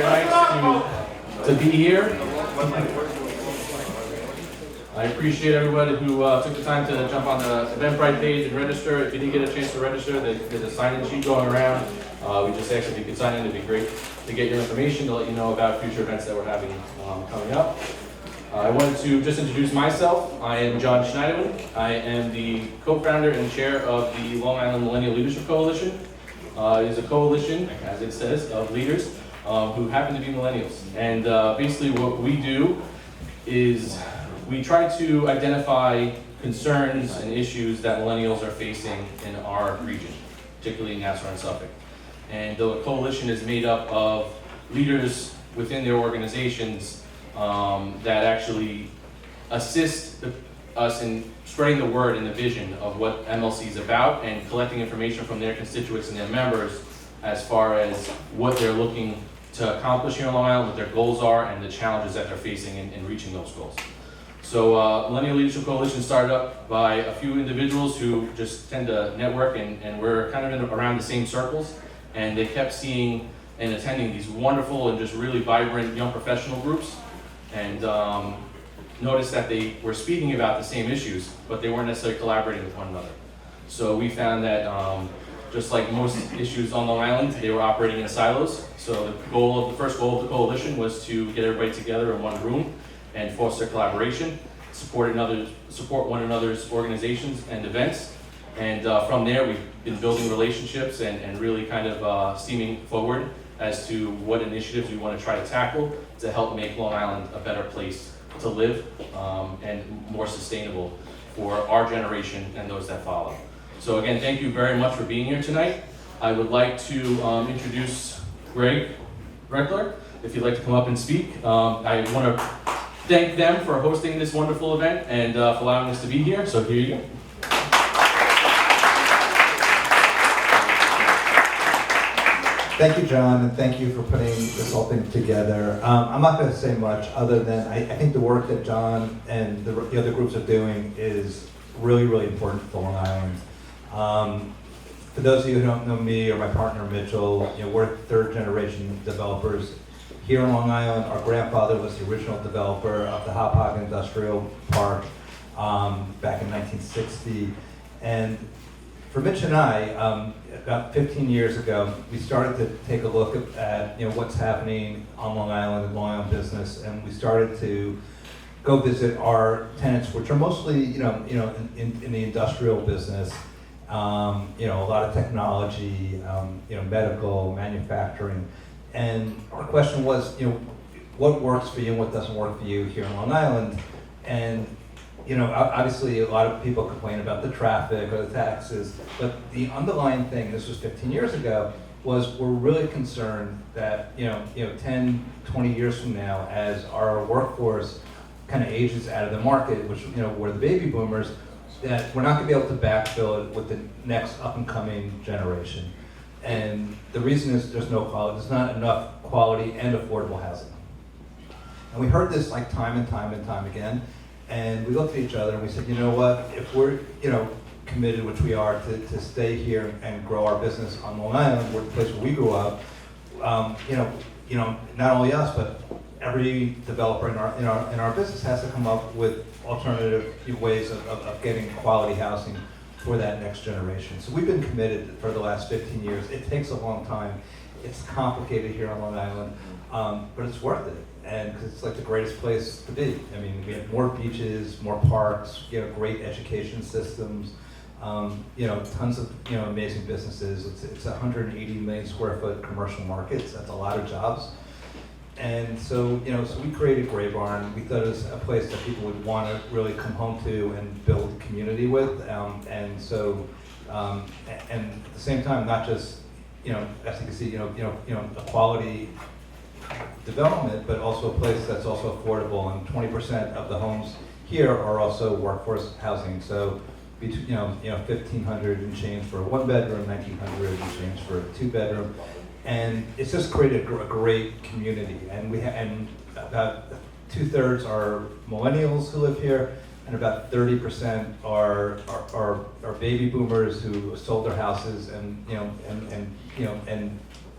very nice to be here. I appreciate everybody who took the time to jump on the Eventbrite page and register. If you didn't get a chance to register, there's a sign-in sheet going around. We just asked if you could sign in. It'd be great to get your information to let you know about future events that we're having coming up. I wanted to just introduce myself. I am John Schneiderman. I am the co-founder and chair of the Long Island Millennial Leadership Coalition. It is a coalition, as it says, of leaders who happen to be millennials. And basically what we do is we try to identify concerns and issues that millennials are facing in our region, particularly in Nassau and Suffolk. And the coalition is made up of leaders within their organizations that actually assist us in spreading the word and the vision of what MLC is about and collecting information from their constituents and their members as far as what they're looking to accomplish here on Long Island, what their goals are, and the challenges that they're facing in reaching those goals. So Millennial Leadership Coalition started up by a few individuals who just tend to network, and we're kind of around the same circles, and they kept seeing and attending these wonderful and just really vibrant young professional groups, and noticed that they were speaking about the same issues, but they weren't necessarily collaborating with one another. So we found that just like most issues on Long Island, they were operating in silos. So the first goal of the coalition was to get everybody together in one room and foster collaboration, support one another's organizations and events. And from there, we've been building relationships and really kind of steaming forward as to what initiatives we want to try to tackle to help make Long Island a better place to live and more sustainable for our generation and those that follow. So again, thank you very much for being here tonight. I would like to introduce Greg Reckler, if you'd like to come up and speak. I want to thank them for hosting this wonderful event and for allowing us to be here. So here you go. Thank you, John, and thank you for putting this whole thing together. I'm not going to say much other than I think the work that John and the other groups are doing is really, really important for Long Island. For those of you who don't know me or my partner Mitchell, we're third-generation developers here in Long Island. Our grandfather was the original developer of the Hauppauge Industrial Park back in 1960, and for Mitch and I, about 15 years ago, we started to take a look at what's happening on Long Island and Long Island business, and we started to go visit our tenants, which are mostly in the industrial business. A lot of technology, medical, manufacturing, and our question was, what works for you and what doesn't work for you here in Long Island, and obviously a lot of people complain about the traffic or the taxes, but the underlying thing, this was 15 years ago, was we're really concerned that 10, 20 years from now, as our workforce kind of ages out of the market, which we're the baby boomers, that we're not going to be able to backfill it with the next up and coming generation. And the reason is there's not enough quality and affordable housing. And we heard this like time and time and time again. And we looked at each other and we said, you know what, if we're committed, which we are, to stay here and grow our business on Long Island, the place where we grew up, not only us, but every developer in our business has to come up with alternative ways of getting quality housing for that next generation. So we've been committed for the last 15 years. It takes a long time. It's complicated here on Long Island, but it's worth it. And because it's like the greatest place to be. I mean, we have more beaches, more parks, great education systems, tons of amazing businesses. It's 180 million square foot commercial markets. That's a lot of jobs. And so so we created Gray Barn. We thought it was a place that people would want to really come home to and build community with. And so and at the same time, not just as you can see, a quality development, but also a place that's also affordable, and 20% of the homes here are also workforce housing. So, between 1,500 and change for a one bedroom, 1,900 and change for a two bedroom, and it's just created a great community. And and about 2/3 are millennials who live here, and about 30% are baby boomers who sold their houses and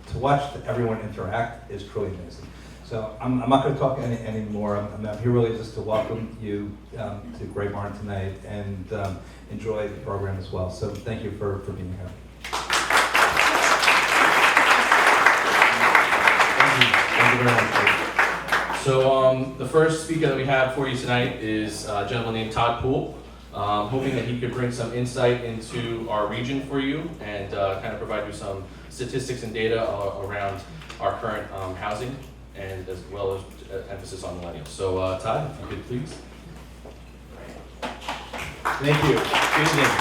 to watch everyone interact is truly amazing. So I'm not going to talk anymore. I'm here really just to welcome you to Great Barn tonight and enjoy the program as well. So thank you for being here. Thank you very much. So the first speaker that we have for you tonight is a gentleman named Todd Poole. Hoping that he could bring some insight into our region for you and kind of provide you some statistics and data around our current housing, and as well as emphasis on millennials. So Todd, if you could please. Thank you. Good evening.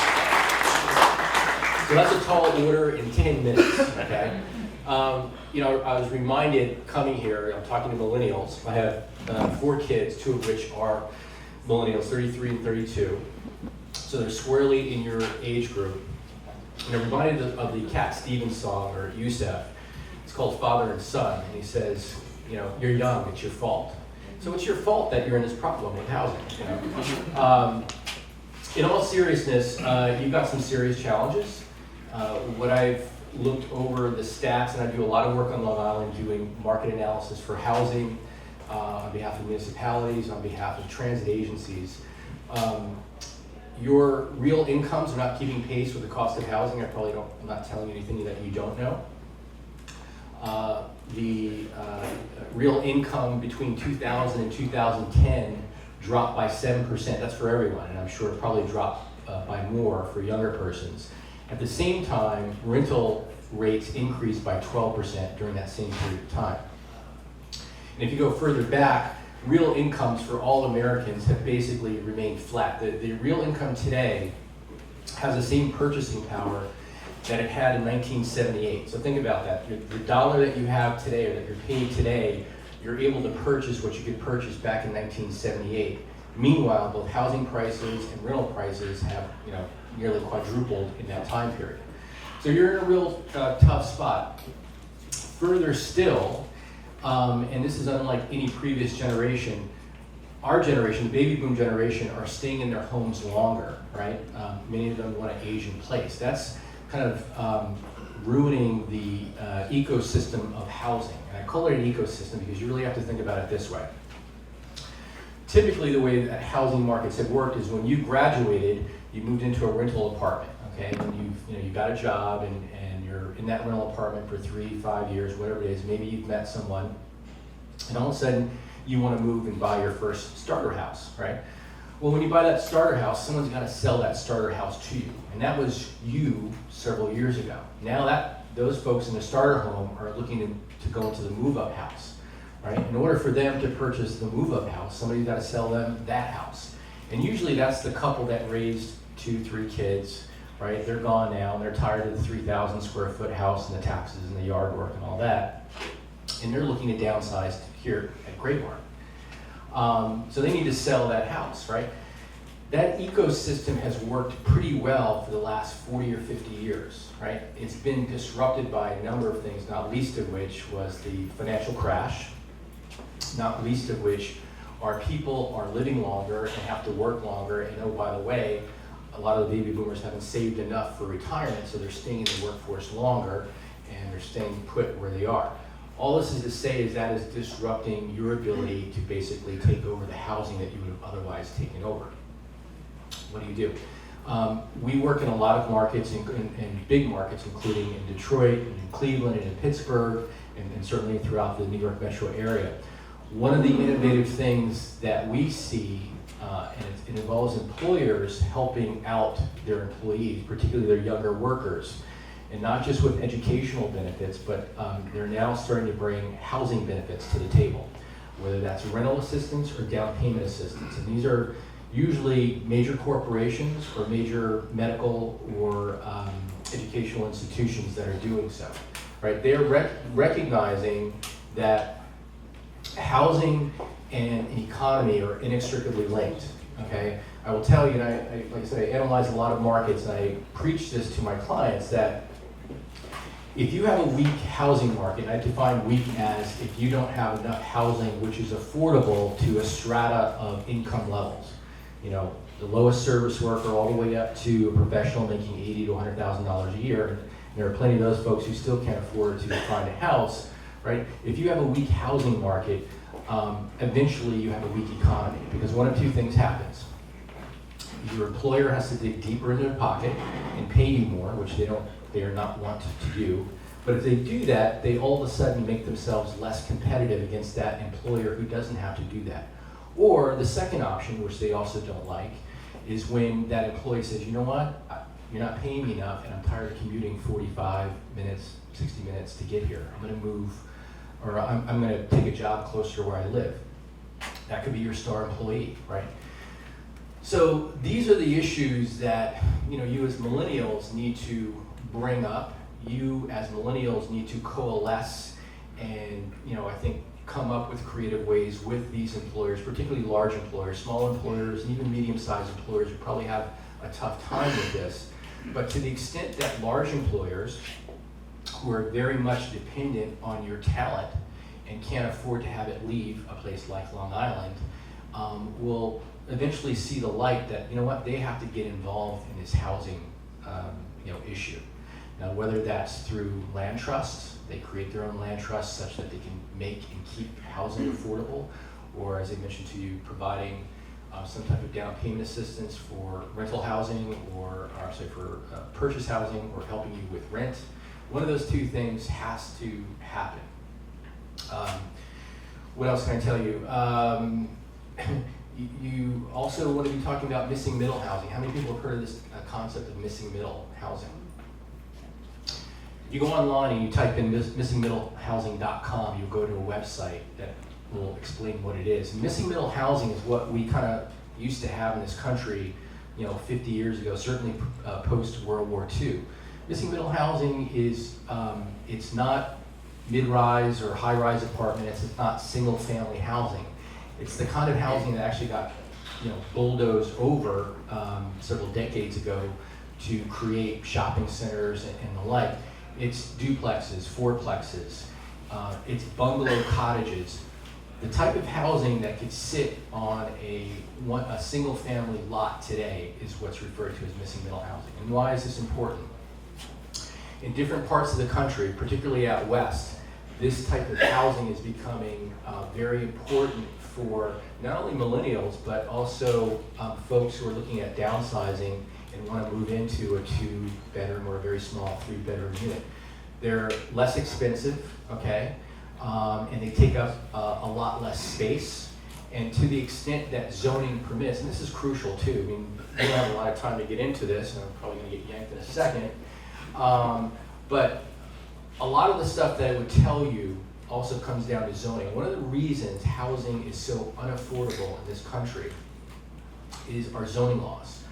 So that's a tall order in 10 minutes, okay? I was reminded coming here, I'm talking to millennials. I have 4 kids, 2 of which are millennials, 33 and 32. So they're squarely in your age group. And I'm reminded of the Cat Stevens song, or Yusef. It's called Father and Son, and he says, you're young, it's your fault. So it's your fault that you're in this problem with housing. In all seriousness, you've got some serious challenges. What I've looked over the stats, and I do a lot of work on Long Island doing market analysis for housing on behalf of municipalities, on behalf of transit agencies. Your real incomes are not keeping pace with the cost of housing. I'm not telling you anything that you don't know. The real income between 2000 and 2010 dropped by 7%. That's for everyone, and I'm sure it probably dropped by more for younger persons. At the same time, rental rates increased by 12% during that same period of time. And if you go further back, real incomes for all Americans have basically remained flat. The real income today has the same purchasing power that it had in 1978. So think about that. The dollar that you have today, or that you're paid today, you're able to purchase what you could purchase back in 1978. Meanwhile, both housing prices and rental prices have nearly quadrupled in that time period. So you're in a real tough spot. Further still, and this is unlike any previous generation, our generation, the baby boom generation, are staying in their homes longer, right? Many of them want to age in place. That's kind of ruining the ecosystem of housing. And I call it an ecosystem because you really have to think about it this way. Typically, the way that housing markets have worked is when you graduated, you moved into a rental apartment, okay? When you got a job and you're in that rental apartment for 3-5 years, whatever it is, maybe you've met someone, and all of a sudden you want to move and buy your first starter house, right? Well, when you buy that starter house, someone's got to sell that starter house to you, and that was you several years ago. Now those folks in the starter home are looking to go into the move-up house, right? In order for them to purchase the move-up house, somebody's got to sell them that house, and usually that's the couple that raised 2-3 kids, right? They're gone now, and they're tired of the 3,000 square foot house and the taxes and the yard work and all that, and they're looking to downsize here at Great Barn. So they need to sell that house, right? That ecosystem has worked pretty well for the last 40 or 50 years, right? It's been disrupted by a number of things, not least of which was the financial crash, not least of which our people are living longer and have to work longer, and oh, by the way, a lot of the baby boomers haven't saved enough for retirement, so they're staying in the workforce longer, and they're staying put where they are. All this is to say is that is disrupting your ability to basically take over the housing that you would have otherwise taken over. What do? We work in a lot of markets, in big markets, including in Detroit, and in Cleveland, and in Pittsburgh, and certainly throughout the New York metro area. One of the innovative things that we see, and it involves employers helping out their employees, particularly their younger workers, and not just with educational benefits, but they're now starting to bring housing benefits to the table, whether that's rental assistance or down payment assistance. And these are usually major corporations or major medical or educational institutions that are doing so, right? They're recognizing that housing and economy are inextricably linked, okay? I will tell you, and I like I said, I analyze a lot of markets, and I preach this to my clients, that if you have a weak housing market, I define weak as if you don't have enough housing which is affordable to a strata of income levels. The lowest service worker all the way up to a professional making $80,000 to $100,000 a year. There are plenty of those folks who still can't afford to find a house, right? If you have a weak housing market, eventually you have a weak economy, because one of two things happens. Your employer has to dig deeper into their pocket and pay you more, which they are not want to do. But if they do that, they all of a sudden make themselves less competitive against that employer who doesn't have to do that. Or the second option, which they also don't like, is when that employee says, you know what, you're not paying me enough and I'm tired of commuting 45 minutes, 60 minutes to get here. I'm gonna move, or I'm gonna take a job closer to where I live. That could be your star employee, right? So these are the issues that you as millennials need to bring up. You as millennials need to coalesce and I think come up with creative ways with these employers, particularly large employers. Small employers and even medium-sized employers would probably have a tough time with this. But to the extent that large employers who are very much dependent on your talent and can't afford to have it leave a place like Long Island, will eventually see the light that, they have to get involved in this housing issue. Now, whether that's through land trusts, they create their own land trusts such that they can make and keep housing affordable, or as I mentioned to you, providing some type of down payment assistance for rental housing, or for purchase housing, or helping you with rent. One of those two things has to happen. What else can I tell you? You also want to be talking about missing middle housing. How many people have heard of this concept of missing middle housing? If you go online and you type in missingmiddlehousing.com, you'll go to a website that will explain what it is. And missing middle housing is what we kind of used to have in this country, 50 years ago, certainly post World War II. Missing middle housing is, it's not mid-rise or high-rise apartments, it's not single-family housing. It's the kind of housing that actually got, bulldozed over several decades ago to create shopping centers and the like. It's duplexes, fourplexes, it's bungalow cottages. The type of housing that could sit on a single-family lot today is what's referred to as missing middle housing. And why is this important? In different parts of the country, particularly out west, this type of housing is becoming very important for not only millennials, but also folks who are looking at downsizing and want to move into a 2-bedroom or a very small 3-bedroom unit. They're less expensive, okay? And they take up a lot less space. And to the extent that zoning permits, and this is crucial too, I mean, we don't have a lot of time to get into this, and I'm probably gonna get yanked in a second, but a lot of the stuff that I would tell you also comes down to zoning. One of the reasons housing is so unaffordable in this country is our zoning laws.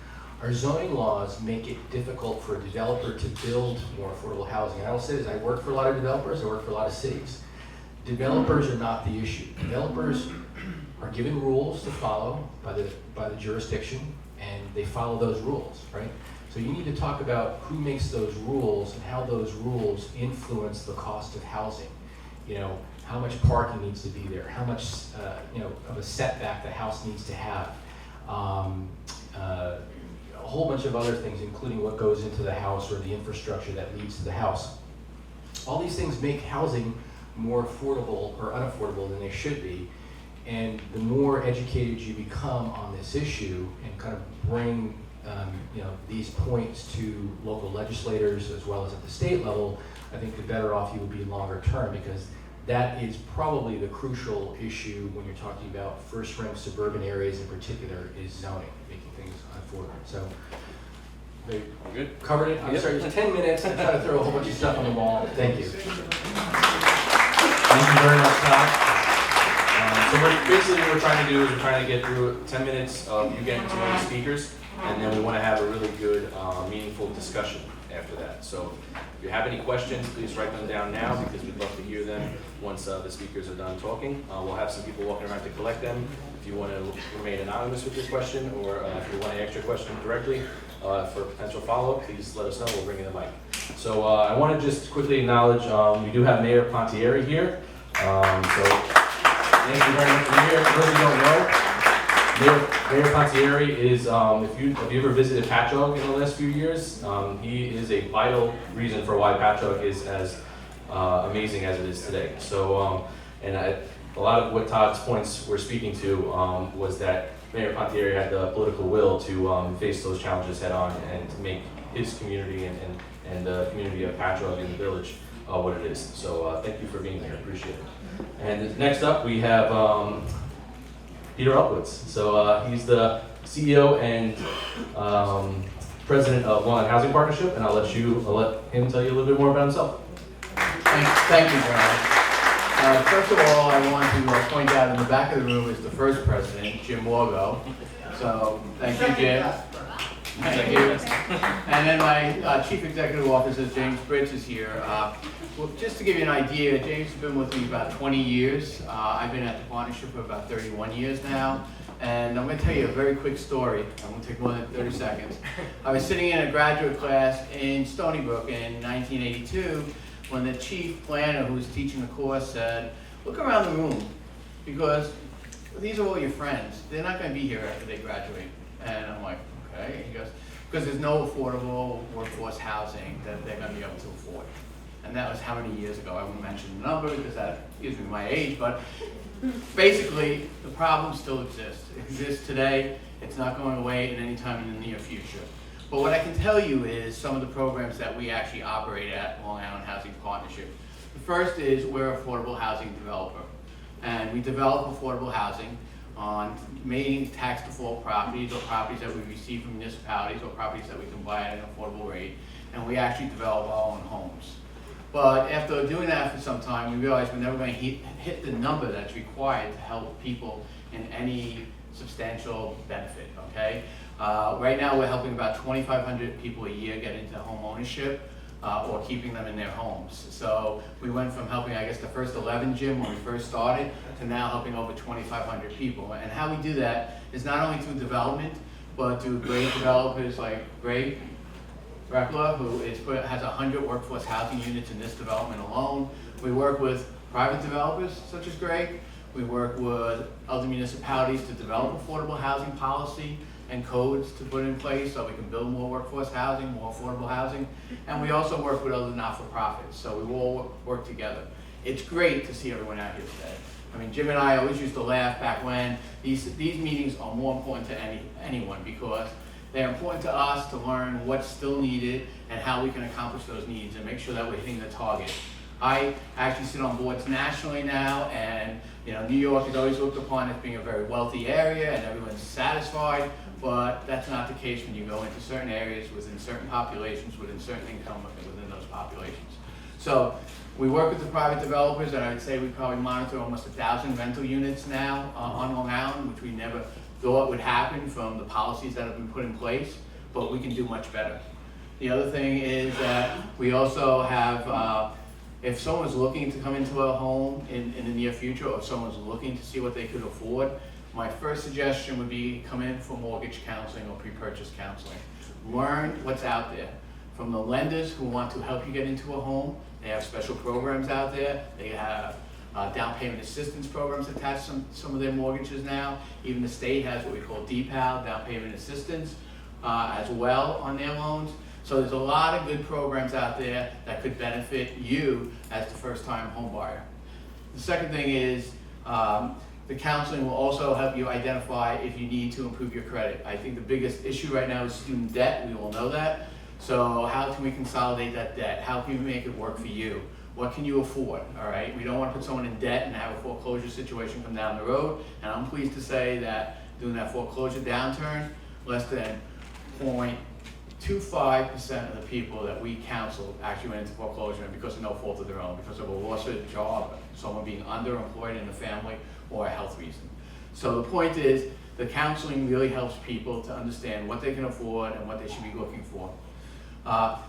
Our zoning laws make it difficult for a developer to build more affordable housing. And I will say this, I work for a lot of developers, I work for a lot of cities. Developers are not the issue. Developers are given rules to follow by the jurisdiction, and they follow those rules, right? So you need to talk about who makes those rules and how those rules influence the cost of housing. How much parking needs to be there, how much of a setback the house needs to have. A whole bunch of other things, including what goes into the house or the infrastructure that leads to the house. All these things make housing more affordable or unaffordable than they should be. And the more educated you become on this issue and kind of bring these points to local legislators as well as at the state level, I think the better off you will be longer term, because that is probably the crucial issue when you're talking about first-rank suburban areas in particular, is zoning, making things unaffordable. So, they Good. covered it. I'm sorry, it was 10 minutes. I'm trying to throw a whole bunch of stuff on the wall. Thank you. Thank you very much, Todd. Basically what we're trying to do is we're trying to get through 10 minutes of you getting to know the speakers, and then we want to have a really good, meaningful discussion after that. So if you have any questions, please write them down now, because we'd love to hear them once the speakers are done talking. We'll have some people walking around to collect them. If you want to remain anonymous with your question, or if you want to ask your question directly for potential follow-up, please let us know. We'll bring you the mic. So I want to just quickly acknowledge we do have Mayor Pontieri here. So thank you very much for being here. For those who don't know, Mayor Pontieri is, if you ever visited Patchogue in the last few years, he is a vital reason for why Patchogue is as amazing as it is today. So, a lot of what Todd's points were speaking to was that Mayor Pontieri had the political will to face those challenges head on and to make his community and the community of Patchogue in the village what it is. So thank you for being here, appreciate it. And next up we have Peter Elkowitz. So he's the CEO and president of Long Island Housing Partnership, and I'll let him tell you a little bit more about himself. Thank you, John. First of all, I want to point out in the back of the room is the first president, Jim Wargo. So, thank you, Jim. Thank you. And then my chief executive officer, James Bridge, is here. Well, just to give you an idea, James has been with me about 20 years. I've been at the partnership for about 31 years now. And I'm going to tell you a very quick story. I won't take more than 30 seconds. I was sitting in a graduate class in Stony Brook in 1982 when the chief planner who was teaching the course said, look around the room because these are all your friends. They're not going to be here after they graduate. And I'm like, okay. He goes, because there's no affordable workforce housing that they're going to be able to afford. And that was how many years ago? I won't mention the number because that gives me my age, but basically the problem still exists. It exists today. It's not going away in any time in the near future. But what I can tell you is some of the programs that we actually operate at Long Island Housing Partnership. The first is we're an affordable housing developer. And we develop affordable housing on mainly tax default properties or properties that we receive from municipalities or properties that we can buy at an affordable rate. And we actually develop our own homes. But after doing that for some time, we realized we're never going to hit the number that's required to help people in any substantial benefit, okay? Right now we're helping about 2,500 people a year get into home ownership or keeping them in their homes. So we went from helping, I guess, the first 11 Jim when we first started to now helping over 2,500 people. And how we do that is not only through development, but through great developers like Greg Reckler, who has 100 workforce housing units in this development alone. We work with private developers such as Greg. We work with other municipalities to develop affordable housing policy and codes to put in place so we can build more workforce housing, more affordable housing. And we also work with other not-for-profits, so we all work together. It's great to see everyone out here today. I mean, Jim and I always used to laugh back when these meetings are more important to anyone because they're important to us to learn what's still needed and how we can accomplish those needs and make sure that we're hitting the target. I actually sit on boards nationally now, and New York is always looked upon as being a very wealthy area and everyone's satisfied, but that's not the case when you go into certain areas within certain populations, within certain income within those populations. So we work with the private developers, and I would say we probably monitor almost 1,000 rental units now on Long Island, which we never thought would happen from the policies that have been put in place, but we can do much better. The other thing is that we also have, if someone's looking to come into a home in the near future, or if someone's looking to see what they could afford, my first suggestion would be come in for mortgage counseling or pre-purchase counseling. Learn what's out there. From the lenders who want to help you get into a home, they have special programs out there. They have down payment assistance programs attached to some of their mortgages now. Even the state has what we call DPAL, down payment assistance, as well on their loans. So there's a lot of good programs out there that could benefit you as the first-time home buyer. The second thing is the counseling will also help you identify if you need to improve your credit. I think the biggest issue right now is student debt. We all know that. So how can we consolidate that debt? How can we make it work for you? What can you afford, all right? We don't want to put someone in debt and have a foreclosure situation come down the road. And I'm pleased to say that during that foreclosure downturn, less than 0.25% of the people that we counseled actually went into foreclosure because of no fault of their own, because of a loss of a job, someone being underemployed in the family, or a health reason. So the point is, the counseling really helps people to understand what they can afford and what they should be looking for.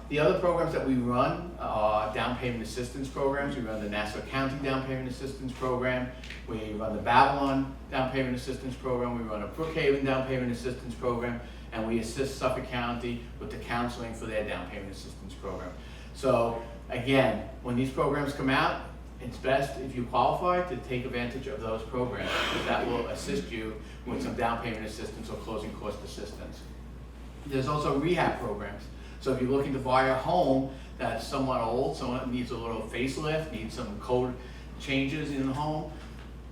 The other programs that we run are down payment assistance programs. We run the Nassau County Down Payment Assistance Program. We run the Babylon Down Payment Assistance Program. We run a Brookhaven Down Payment Assistance Program. And we assist Suffolk County with the counseling for their down payment assistance program. So again, when these programs come out, it's best if you qualify to take advantage of those programs, because that will assist you with some down payment assistance or closing cost assistance. There's also rehab programs. So if you're looking to buy a home that's somewhat old, someone that needs a little facelift, needs some code changes in the home,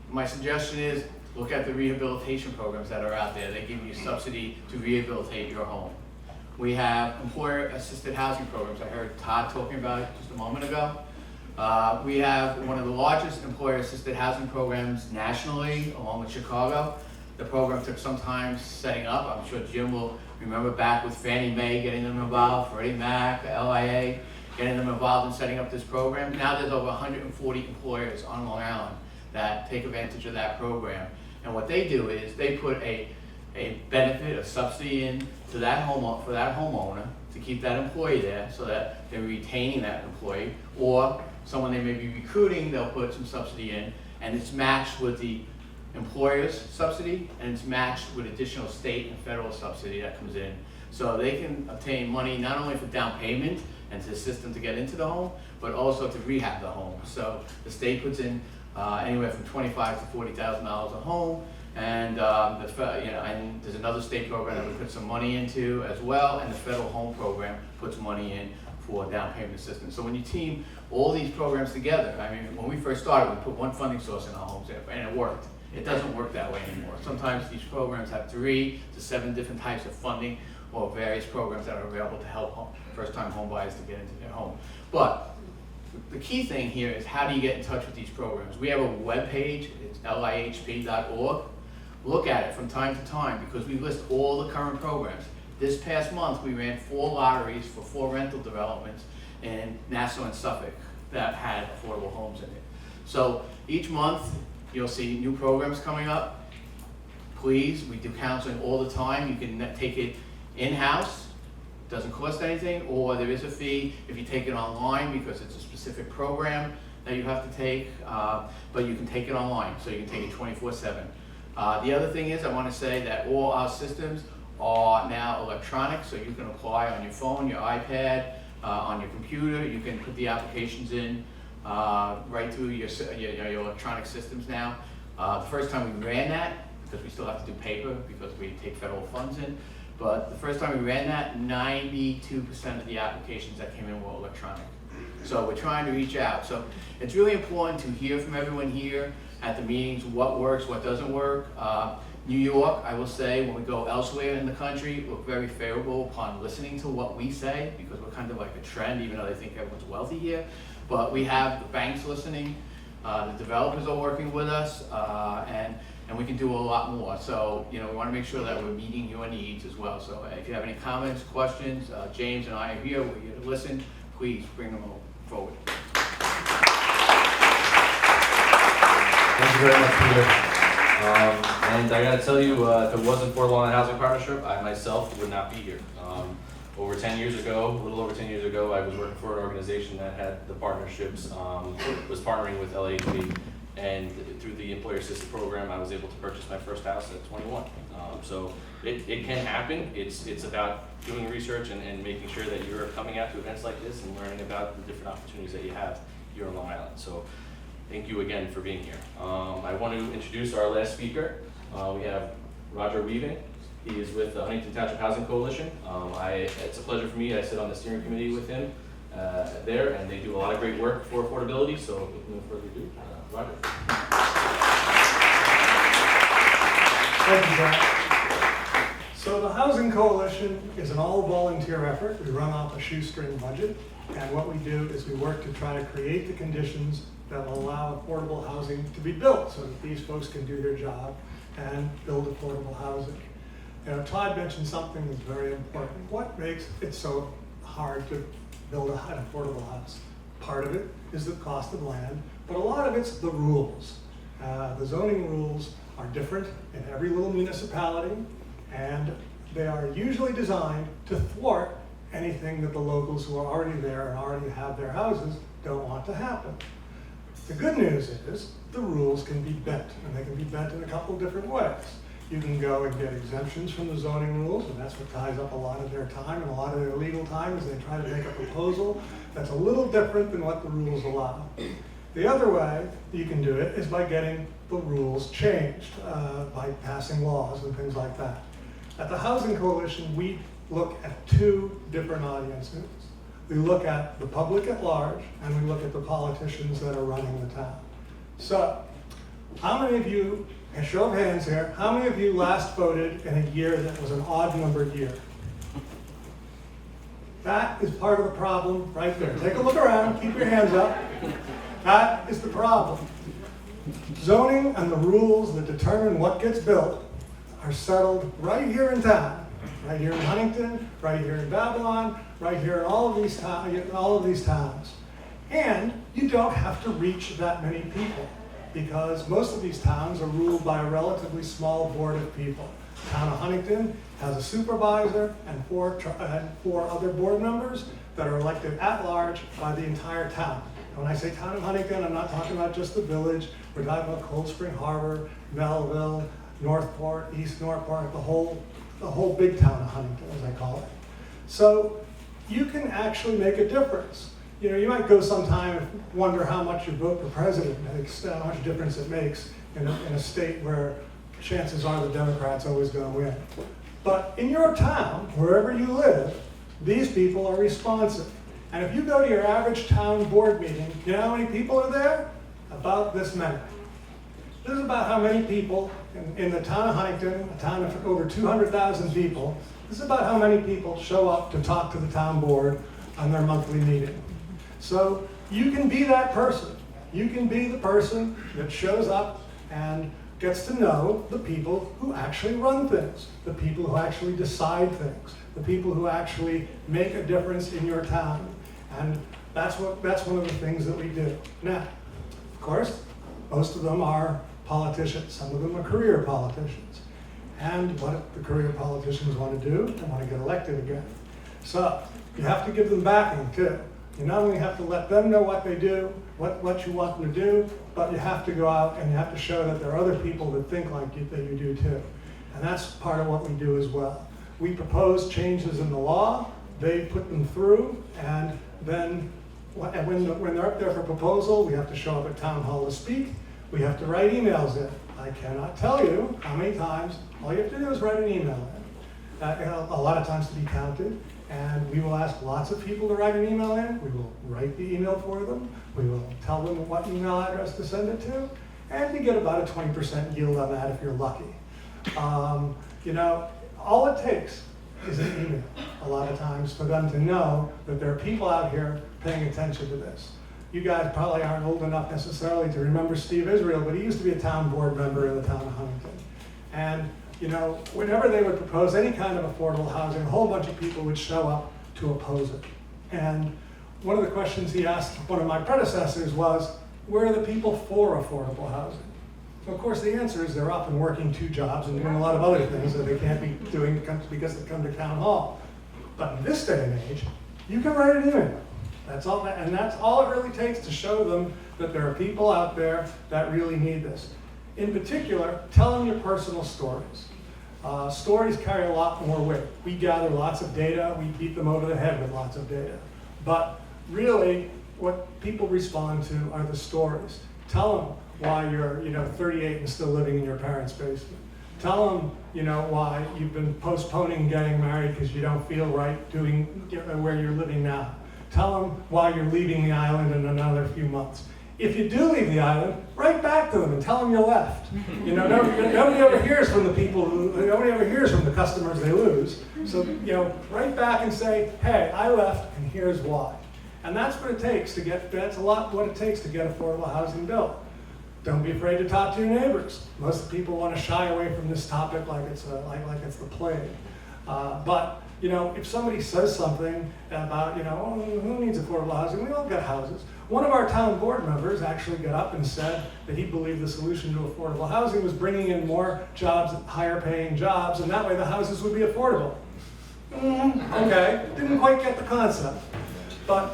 my suggestion is look at the rehabilitation programs that are out there. They give you subsidy to rehabilitate your home. We have employer-assisted housing programs. I heard Todd talking about it just a moment ago. We have one of the largest employer-assisted housing programs nationally, along with Chicago. The program took some time setting up. I'm sure Jim will remember back with Fannie Mae getting them involved, Freddie Mac, LIA, getting them involved in setting up this program. Now there's over 140 employers on Long Island that take advantage of that program. And what they do is they put a benefit, a subsidy in to that for that homeowner to keep that employee there so that they're retaining that employee, or someone they may be recruiting, they'll put some subsidy in, and it's matched with the employer's subsidy, and it's matched with additional state and federal subsidy that comes in. So they can obtain money not only for down payment and to assist them to get into the home, but also to rehab the home. So the state puts in anywhere from $25,000 to $40,000 a home, and and there's another state program that we put some money into as well, and the federal home program puts money in for down payment assistance. So when you team all these programs together, I mean, when we first started, we put one funding source in our homes, and it worked. It doesn't work that way anymore. Sometimes these programs have 3 to 7 different types of funding or various programs that are available to help first-time home buyers to get into their home. But the key thing here is, how do you get in touch with these programs? We have a web page, it's lihp.org. Look at it from time to time because we list all the current programs. This past month, we ran 4 lotteries for 4 rental developments in Nassau and Suffolk that had affordable homes in it. So each month, you'll see new programs coming up. Please, we do counseling all the time. You can take it in-house, doesn't cost anything, or there is a fee if you take it online because it's a specific program that you have to take, but you can take it online, so you can take it 24/7. The other thing is, I want to say that all our systems are now electronic, so you can apply on your phone, your iPad, on your computer. You can put the applications in right through your electronic systems now. The first time we ran that, because we still have to do paper because we take federal funds in, but the first time we ran that, 92% of the applications that came in were electronic. So we're trying to reach out. So it's really important to hear from everyone here at the meetings what works, what doesn't work. New York, I will say, when we go elsewhere in the country, we're very favorable upon listening to what we say because we're kind of like a trend, even though they think everyone's wealthy here. But we have the banks listening, the developers are working with us, and we can do a lot more. So, we want to make sure that we're meeting your needs as well. So if you have any comments, questions, James and I are here, we're here to listen. Please bring them forward. Thank you very much, Peter. And I gotta tell you, if it wasn't for the Long Island Housing Partnership, I myself would not be here. Over 10 years ago, a little over 10 years ago, I was working for an organization that had the partnerships, was partnering with LHP, and through the employer assisted program, I was able to purchase my first house at 21. So it can happen. It's about doing research and making sure that you're coming out to events like this and learning about the different opportunities that you have here on Long Island. So thank you again for being here. I want to introduce our last speaker. We have Roger Weaving. He is with the Huntington Township Housing Coalition. It's a pleasure for me. I sit on the steering committee with him there, and they do a lot of great work for affordability. So with no further ado, Roger. Thank you, John. So the Housing Coalition is an all-volunteer effort. We run off a shoestring budget, and what we do is we work to try to create the conditions that will allow affordable housing to be built so that these folks can do their job and build affordable housing. Todd mentioned something that's very important. What makes it so hard to build an affordable house? Part of it is the cost of land, but a lot of it's the rules. The zoning rules are different in every little municipality, and they are usually designed to thwart anything that the locals who are already there and already have their houses don't want to happen. The good news is the rules can be bent, and they can be bent in a couple different ways. You can go and get exemptions from the zoning rules, and that's what ties up a lot of their time and a lot of their legal time as they try to make a proposal that's a little different than what the rules allow. The other way you can do it is by getting the rules changed, by passing laws and things like that. At the Housing Coalition, we look at two different audiences. We look at the public at large, and we look at the politicians that are running the town. So, how many of you, a show of hands here, how many of you last voted in a year that was an odd numbered year? That is part of the problem right there. Take a look around, keep your hands up. That is the problem. Zoning and the rules that determine what gets built are settled right here in town, right here in Huntington, right here in Babylon, right here in all of these towns. And you don't have to reach that many people, because most of these towns are ruled by a relatively small board of people. The town of Huntington has a supervisor and four other board members that are elected at large by the entire town. And when I say town of Huntington, I'm not talking about just the village. We're talking about Cold Spring Harbor, Melville, Northport, East Northport, the whole big town of Huntington, as I call it. So you can actually make a difference. You know, you might go sometime and wonder how much your vote for president makes, how much difference it makes in a state where chances are the Democrats always going to win. But in your town, wherever you live, these people are responsive. And if you go to your average town board meeting, you know how many people are there? About this many. This is about how many people in the town of Huntington, a town of over 200,000 people, this is about how many people show up to talk to the town board on their monthly meeting. So you can be that person. You can be the person that shows up and gets to know the people who actually run things, the people who actually decide things, the people who actually make a difference in your town. And that's one of the things that we do. Now, of course, most of them are politicians. Some of them are career politicians. And what the career politicians want to do, they want to get elected again. So you have to give them backing too. You not only have to let them know what they do, what you want them to do, but you have to go out and you have to show that there are other people that think like you, that you do too. And that's part of what we do as well. We propose changes in the law, they put them through, and then when they're up there for proposal, we have to show up at town hall to speak. We have to write emails in. I cannot tell you how many times. All you have to do is write an email in. A lot of times to be counted. And we will ask lots of people to write an email in. We will write the email for them. We will tell them what email address to send it to. And you get about a 20% yield on that if you're lucky. You know, all it takes is an email a lot of times for them to know that there are people out here paying attention to this. You guys probably aren't old enough necessarily to remember Steve Israel, but he used to be a town board member in the town of Huntington. And you know, whenever they would propose any kind of affordable housing, a whole bunch of people would show up to oppose it. And one of the questions he asked one of my predecessors was, where are the people for affordable housing? Well, of course, the answer is they're often working 2 jobs and doing a lot of other things that they can't be doing because they come to town hall. But in this day and age, you can write an email. That's all, and that's all it really takes to show them that there are people out there that really need this. In particular, tell them your personal stories. Stories carry a lot more weight. We gather lots of data, we beat them over the head with lots of data. But really, what people respond to are the stories. Tell them why you're 38 and still living in your parents' basement. Tell them why you've been postponing getting married because you don't feel right doing where you're living now. Tell them why you're leaving the island in another few months. If you do leave the island, write back to them and tell them you left. Nobody ever hears from the people nobody ever hears from the customers they lose. So, write back and say, hey, I left and here's why. And that's what it takes that's a lot what it takes to get affordable housing built. Don't be afraid to talk to your neighbors. Most people want to shy away from this topic like it's the plague. But if somebody says something about, who needs affordable housing? We all got houses. One of our town board members actually got up and said that he believed the solution to affordable housing was bringing in more jobs, higher paying jobs, and that way the houses would be affordable. Okay, didn't quite get the concept. But,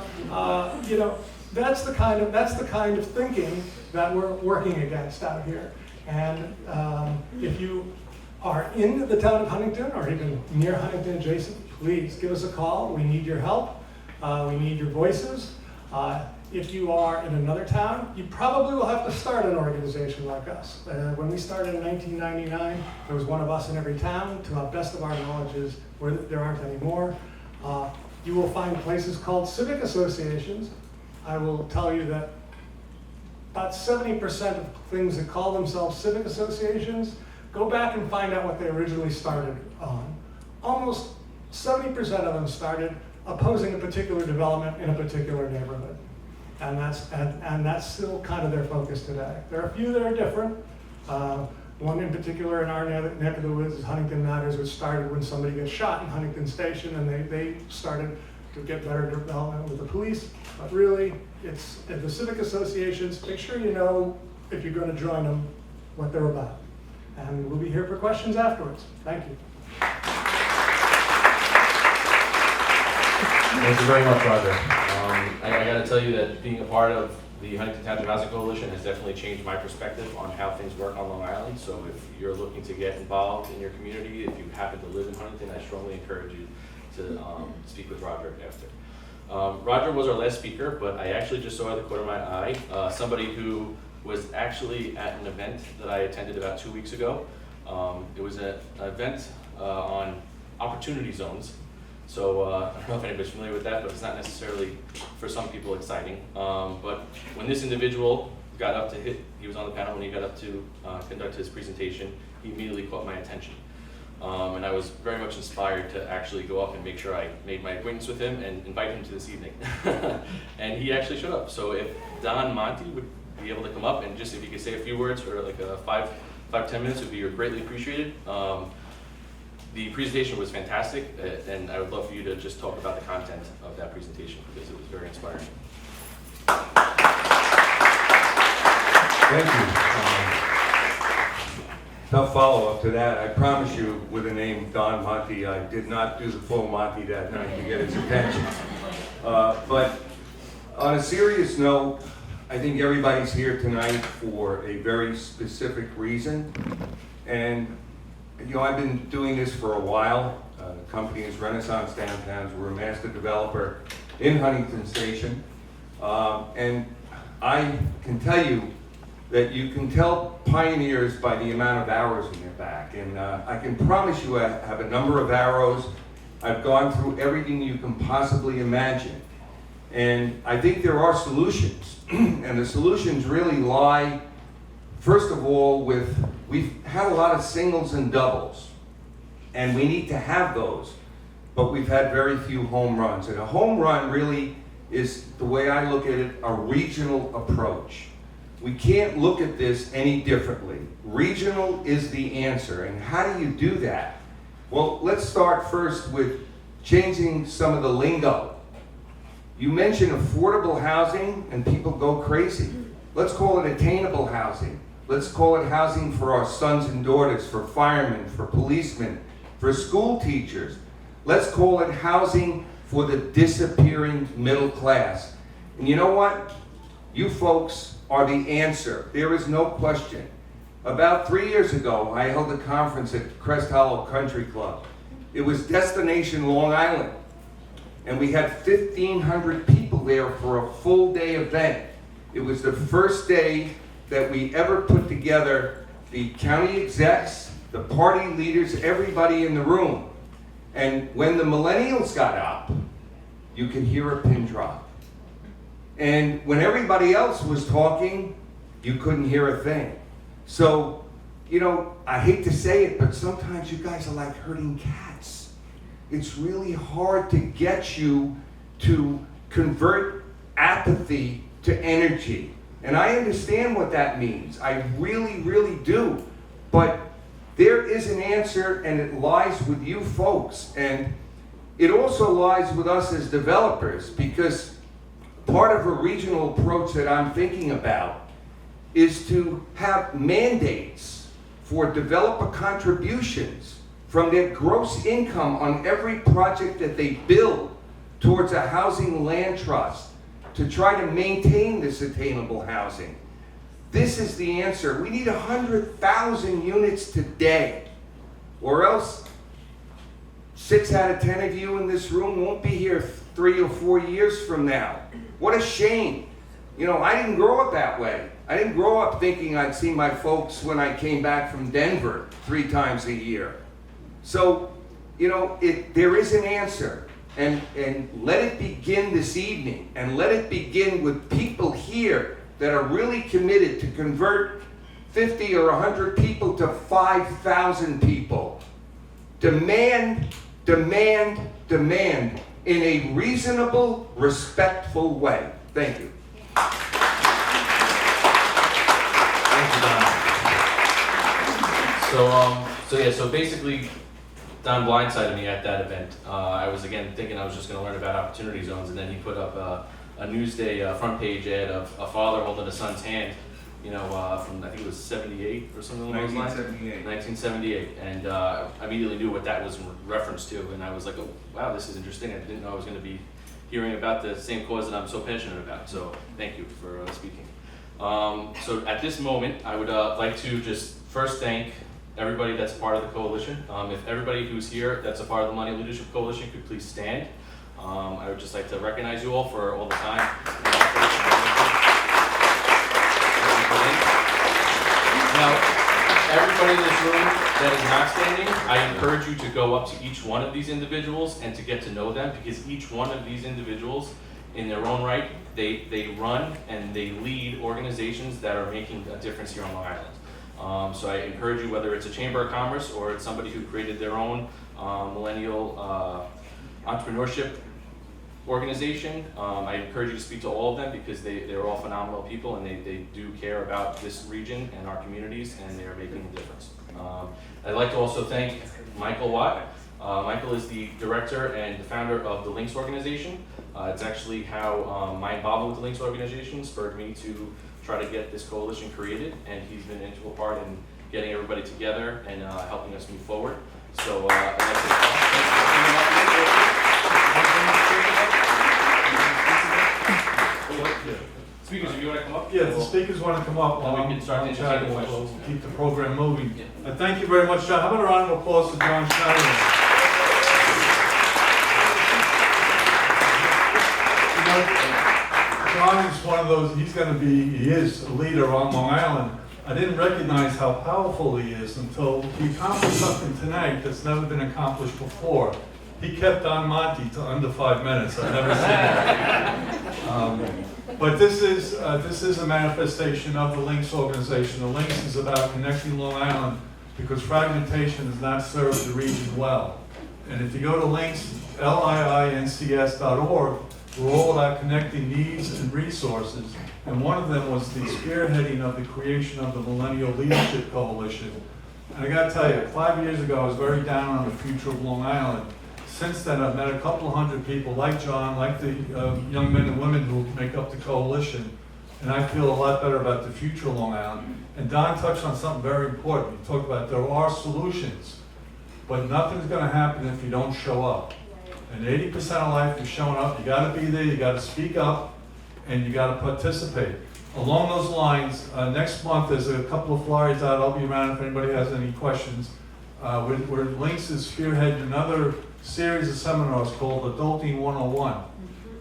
that's the kind of thinking that we're working against out here. And if you are in the town of Huntington or even near Huntington adjacent, please give us a call. We need your help. We need your voices. if you are in another town, you probably will have to start an organization like us. When we started in 1999, there was one of us in every town. To the best of our knowledge, there aren't any more. You will find places called civic associations. I will tell you that about 70% of things that call themselves civic associations, go back and find out what they originally started on. Almost 70% of them started opposing a particular development in a particular neighborhood. And that's still kind of their focus today. There are a few that are different. One in particular in our neck of the woods is Huntington Matters, which started when somebody gets shot in Huntington Station, and they started to get better development with the police. But really, it's the civic associations. Make sure you know, if you're going to join them, what they're about. And we'll be here for questions afterwards. Thank you. Thank you very much, Roger. I got to tell you that being a part of the Huntington Township Housing Coalition has definitely changed my perspective on how things work on Long Island. So if you're looking to get involved in your community, if you happen to live in Huntington, I strongly encourage you to speak with Roger after. Roger was our last speaker, but I actually just saw out of the corner of my eye somebody who was actually at an event that I attended about 2 weeks ago. It was an event on opportunity zones. So I don't know if anybody's familiar with that, but it's not necessarily for some people exciting. But when this individual got up to he was on the panel when he got up to conduct his presentation, he immediately caught my attention. And I was very much inspired to actually go up and make sure I made my acquaintance with him and invite him to this evening. And he actually showed up. So if Don Monty would be able to come up and just if he could say a few words for like 5-10 minutes, would be greatly appreciated. The presentation was fantastic, and I would love for you to just talk about the content of that presentation because it was very inspiring. Thank you. Tough follow-up to that. I promise you, with the name Don Monty, I did not do the full Monty that night to get his attention. But on a serious note, I think everybody's here tonight for a very specific reason. And you know, I've been doing this for a while. The company is Renaissance Downtowns. We're a master developer in Huntington Station. And I can tell you that you can tell pioneers by the amount of arrows in their back. And I can promise you I have a number of arrows. I've gone through everything you can possibly imagine. And I think there are solutions. And the solutions really lie, first of all, we've had a lot of singles and doubles, and we need to have those, but we've had very few home runs. And a home run really is, the way I look at it, a regional approach. We can't look at this any differently. Regional is the answer, and how do you do that? Well, let's start first with changing some of the lingo. You mention affordable housing, and people go crazy. Let's call it attainable housing. Let's call it housing for our sons and daughters, for firemen, for policemen, for school teachers. Let's call it housing for the disappearing middle class. And you know what? You folks are the answer. There is no question. About 3 years ago, I held a conference at Crest Hollow Country Club. It was Destination Long Island. And we had 1,500 people there for a full day event. It was the first day that we ever put together the county execs, the party leaders, everybody in the room. And when the millennials got up, you could hear a pin drop. And when everybody else was talking, you couldn't hear a thing. So, you know, I hate to say it, but sometimes you guys are like herding cats. It's really hard to get you to convert apathy to energy. And I understand what that means. I really, really do. But there is an answer, and it lies with you folks. And it also lies with us as developers, because part of a regional approach that I'm thinking about is to have mandates for developer contributions from their gross income on every project that they build towards a housing land trust, to try to maintain this attainable housing. This is the answer. We need 100,000 units today, or else 6 out of 10 of you in this room won't be here 3 or 4 years from now. What a shame. You know, I didn't grow up that way. I didn't grow up thinking I'd see my folks when I came back from Denver 3 times a year. So, you know, there is an answer. And let it begin this evening. And let it begin with people here that are really committed to convert 50 or 100 people to 5,000 people. Demand, demand, demand in a reasonable, respectful way. Thank you. Thank you, Don. So basically, Don blindsided me at that event. I was again thinking I was just going to learn about opportunity zones, and then he put up a Newsday front page ad of a father holding a son's hand, you know, from I think it was 78 or something along those lines. 1978. And I immediately knew what that was in reference to, and I was like, oh, wow, this is interesting. I didn't know I was going to be hearing about the same cause that I'm so passionate about. So thank you for speaking. So at this moment, I would like to just first thank everybody that's part of the coalition. If everybody who's here that's a part of the Millennial Leadership Coalition could please stand. I would just like to recognize you all for all the time. Now, everybody in this room that is not standing, I encourage you to go up to each one of these individuals and to get to know them, because each one of these individuals, in their own right, they run and they lead organizations that are making a difference here on Long Island. So I encourage you, whether it's a Chamber of Commerce or it's somebody who created their own millennial entrepreneurship organization, I encourage you to speak to all of them, because they're all phenomenal people, and they do care about this region and our communities, and they are making a difference. I'd like to also thank Michael Watt. Michael is the director and the founder of the Links organization. It's actually how my involvement with the Links organization spurred me to try to get this coalition created, and he's been an integral part in getting everybody together and helping us move forward. So I'd like to speakers, if you want to come up. Yeah, if the speakers want to come up, Then we can start I'll entertaining chat, questions. we'll keep the program moving. Yeah. Thank you very much, John. How about a round of applause for John Schneider? You know, John is one of those, he is a leader on Long Island. I didn't recognize how powerful he is until he accomplished something tonight that's never been accomplished before. He kept Don Monte to under 5 minutes. I've never seen that. But this is a manifestation of the Links organization. The Links is about connecting Long Island, because fragmentation has not served the region well. And if you go to Links, LIINCS.org, we're all about connecting needs and resources. And one of them was the spearheading of the creation of the Millennial Leadership Coalition. And I gotta tell you, 5 years ago, I was very down on the future of Long Island. Since then, I've met a couple hundred people like John, like the young men and women who make up the coalition, and I feel a lot better about the future of Long Island. And Don touched on something very important. He talked about there are solutions, but nothing's going to happen if you don't show up. And 80% of life is showing up. You got to be there, you got to speak up, and you got to participate. Along those lines, next month there's a couple of flyers out. I'll be around if anybody has any questions. Where Links is spearheading another series of seminars called Adulting 101.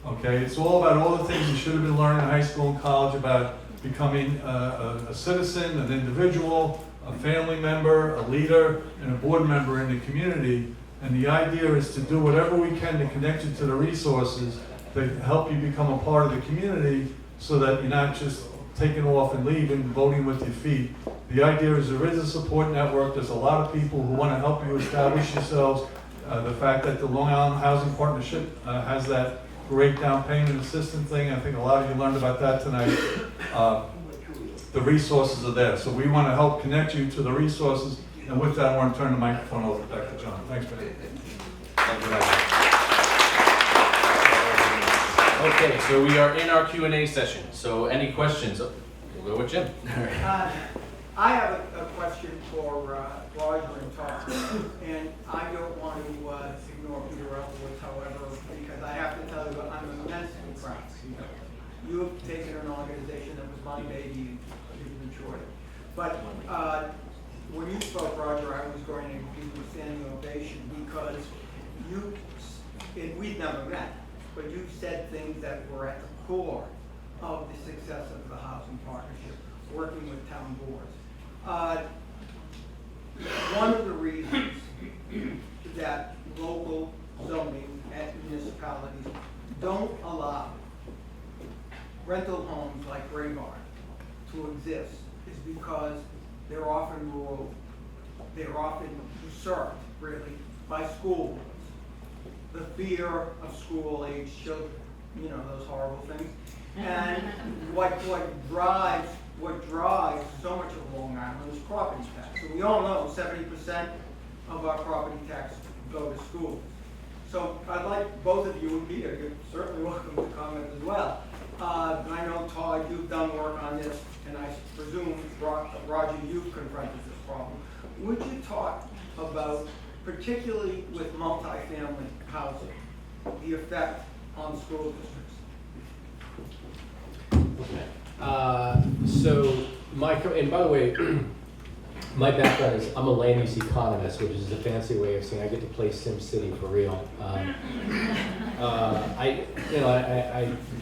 Okay, it's all about all the things you should have been learning in high school and college about becoming a citizen, an individual, a family member, a leader, and a board member in the community. And the idea is to do whatever we can to connect you to the resources that help you become a part of the community, so that you're not just taking off and leaving, voting with your feet. The idea is there is a support network. There's a lot of people who want to help you establish yourselves. The fact that the Long Island Housing Partnership has that great down payment assistance thing, I think a lot of you learned about that tonight. The resources are there. So we want to help connect you to the resources. And with that, I want to turn the microphone over back to John. Thanks, man. Thank you. Okay, so we are in our Q&A session. So any questions? We'll go with Jim. I have a question for Roger and Todd, and I don't want to ignore Peter Elkowitz, however, because I have to tell you, I'm immensely proud. You've taken an organization that was my baby, you've matured it. But when you spoke, Roger, I was going to give you a standing ovation, because and we've never met, but you said things that were at the core of the success of the housing partnership, working with town boards. One of the reasons that local zoning and municipalities don't allow rental homes like Gray Barn to exist is because they're often rural, they're often usurped, really, by school boards. The fear of school-age children, you know, those horrible things. And what drives so much of Long Island is property tax. So we all know 70% of our property tax go to schools. So I'd like both of you and Peter, you're certainly welcome to comment as well. I know, Todd, you've done work on this, and I presume, Roger, you've confronted this problem. Would you talk about, particularly with multifamily housing, the effect on school districts? So, and by the way, my background is I'm a land use economist, which is a fancy way of saying I get to play SimCity for real. I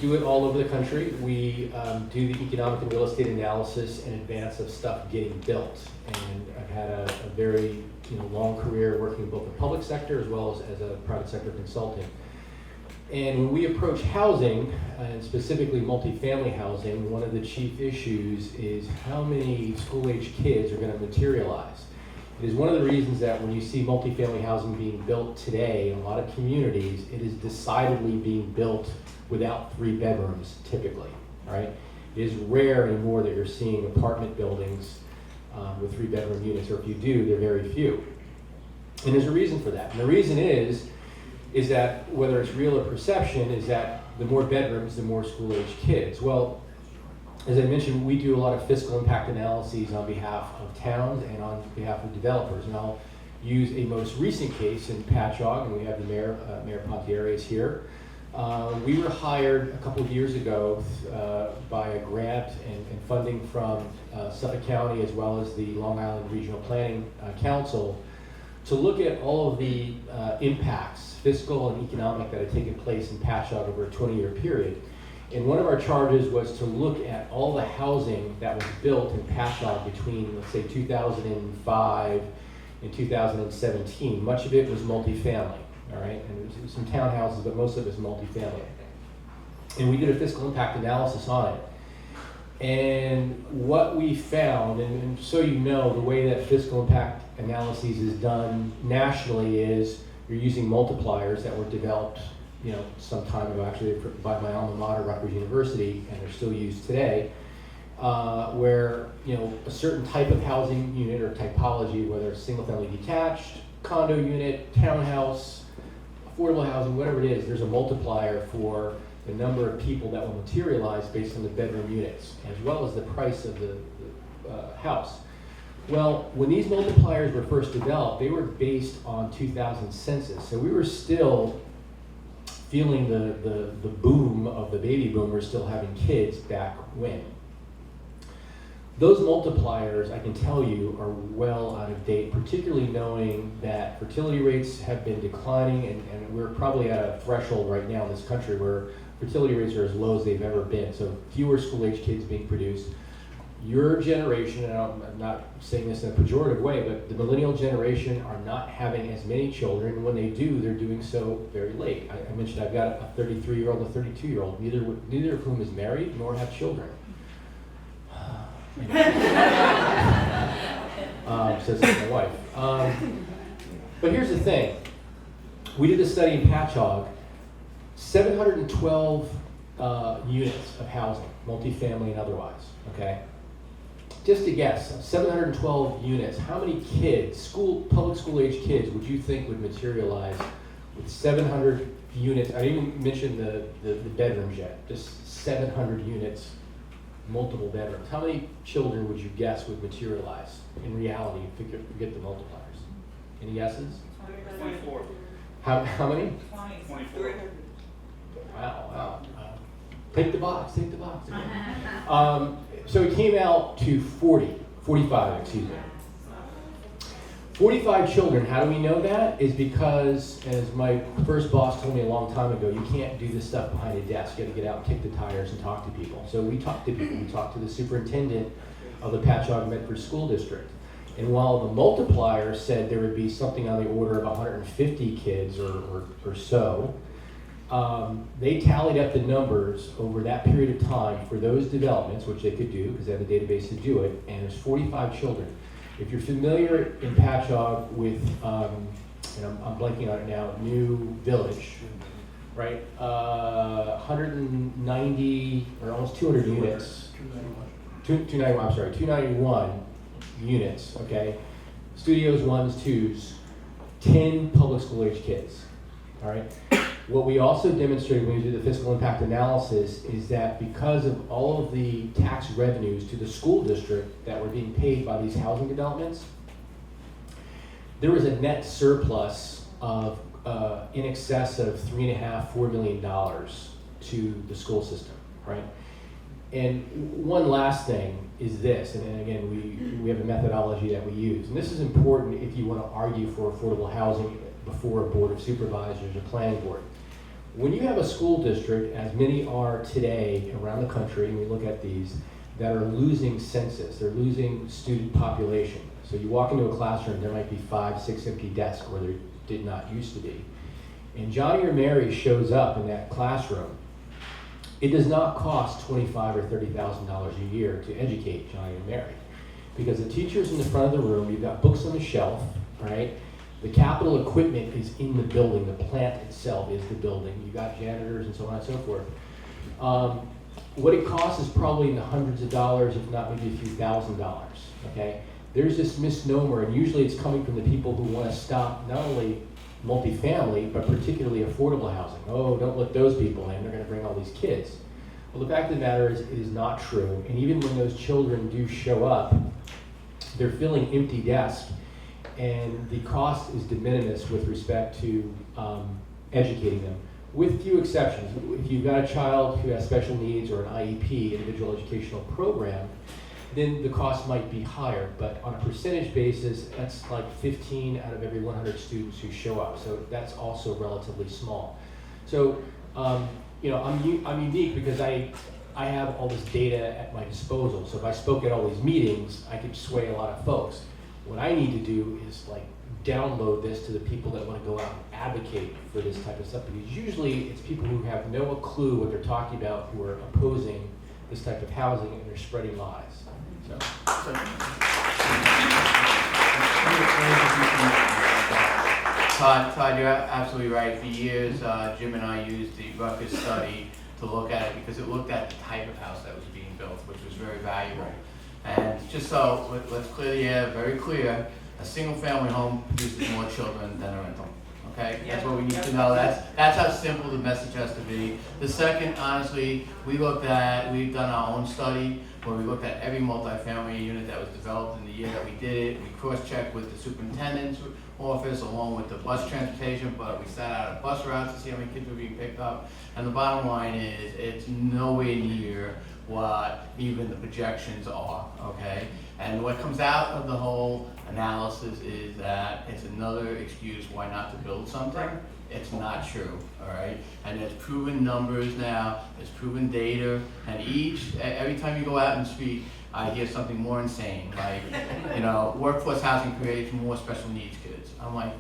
do it all over the country. We do the economic and real estate analysis in advance of stuff getting built, and I've had a very long career working in both the public sector as well as a private sector consultant. And when we approach housing, and specifically multifamily housing, one of the chief issues is how many school-age kids are going to materialize. It is one of the reasons that when you see multifamily housing being built today in a lot of communities, it is decidedly being built without 3 bedrooms, typically, right? It is rare anymore that you're seeing apartment buildings with 3-bedroom units, or if you do, they're very few. And there's a reason for that. And the reason is that, whether it's real or perception, is that the more bedrooms, the more school-age kids. Well, as I mentioned, we do a lot of fiscal impact analyses on behalf of towns and on behalf of developers. And I'll use a most recent case in Patchogue, and we have the Mayor Pontieri is here. We were hired a couple of years ago by a grant and funding from Suffolk County, as well as the Long Island Regional Planning Council, to look at all of the impacts, fiscal and economic, that had taken place in Patchogue over a 20-year period. And one of our charges was to look at all the housing that was built in Patchogue between, let's say, 2005 and 2017. Much of it was multifamily, all right? And there was some townhouses, but most of it was multifamily. And we did a fiscal impact analysis on it. And what we found, and so you know, the way that fiscal impact analyses is done nationally is you're using multipliers that were developed some time ago, actually, by my alma mater, Rutgers University, and they're still used today, where a certain type of housing unit or typology, whether it's single-family detached, condo unit, townhouse, affordable housing, whatever it is, there's a multiplier for the number of people that will materialize based on the bedroom units, as well as the price of the house. Well, when these multipliers were first developed, they were based on 2000 census, so we were still feeling the boom of the baby boomers still having kids back when. Those multipliers, I can tell you, are well out of date, particularly knowing that fertility rates have been declining, and we're probably at a threshold right now in this country where fertility rates are as low as they've ever been. So fewer school-age kids being produced. Your generation, and I'm not saying this in a pejorative way, but the millennial generation are not having as many children, and when they do, they're doing so very late. I mentioned I've got a 33-year-old and a 32-year-old, neither of whom is married nor have children. Says my wife. But here's the thing. We did a study in Patchogue, 712 units of housing, multifamily and otherwise, okay? Just to guess, 712 units, how many kids, public school age kids, would you think would materialize with 700 units? I didn't even mention the bedrooms yet, just 700 units, multiple bedrooms. How many children would you guess would materialize in reality? Forget the multipliers. Any guesses? 24. How many? 24. Wow. Take the box. So it came out to 45, excuse me. 45 children, how do we know that? Is because, as my first boss told me a long time ago, you can't do this stuff behind a desk. You gotta get out, kick the tires, and talk to people. So we talked to people. We talked to the superintendent of the Patchogue Medford School District. And while the multiplier said there would be something on the order of 150 kids or so, they tallied up the numbers over that period of time for those developments, which they could do because they have a database to do it, and there's 45 children. If you're familiar in Patchogue with, and I'm blanking on it now, New Village, right? 190 or almost 200 units. 291 units, okay? Studios, 1s, 2s, 10 public school age kids, all right? What we also demonstrated when we did the fiscal impact analysis is that because of all of the tax revenues to the school district that were being paid by these housing developments, there was a net surplus of in excess of $3.5–4 million to the school system, right? And one last thing is this, and then again, we have a methodology that we use, and this is important if you want to argue for affordable housing before a board of supervisors or planning board. When you have a school district, as many are today around the country, and we look at these, that are losing census, they're losing student population. So you walk into a classroom, there might be 5, 6 empty desks where there did not used to be. And Johnny or Mary shows up in that classroom. It does not cost $25,000 or $30,000 a year to educate Johnny and Mary, because the teacher's in the front of the room, you've got books on the shelf, right? The capital equipment is in the building, the plant itself is the building, you got janitors and so on and so forth. What it costs is probably in the hundreds of dollars, if not maybe a few $1,000s, okay? There's this misnomer, and usually it's coming from the people who want to stop not only multifamily, but particularly affordable housing. Oh, don't let those people in, they're gonna bring all these kids. Well, the fact of the matter is, it is not true, and even when those children do show up, they're filling empty desks, and the cost is de minimis with respect to educating them, with few exceptions. If you've got a child who has special needs or an IEP, individual educational program, then the cost might be higher, but on a percentage basis, that's like 15 out of every 100 students who show up, so that's also relatively small. So, you know, I'm unique because I have all this data at my disposal, so if I spoke at all these meetings, I could sway a lot of folks. What I need to do is like download this to the people that want to go out and advocate for this type of stuff, because usually it's people who have no clue what they're talking about, who are opposing this type of housing, and they're spreading lies. So. Todd, you're absolutely right. For years, Jim and I used the Rutgers study to look at it because it looked at the type of house that was being built, which was very valuable. And just so, let's clear the air, very clear, a single-family home produces more children than a rental. Okay, that's what we need to know. That's how simple the message has to be. The second, honestly, we've done our own study where we looked at every multifamily unit that was developed in the year that we did it. We cross-checked with the superintendent's office along with the bus transportation, but we sat out of bus routes to see how many kids were being picked up. And the bottom line is, it's nowhere near what even the projections are, okay? And what comes out of the whole analysis is that it's another excuse why not to build something. It's not true, all right? And there's proven numbers now, there's proven data, and every time you go out and speak, I hear something more insane, like, you know, workforce housing creates more special needs kids. I'm like,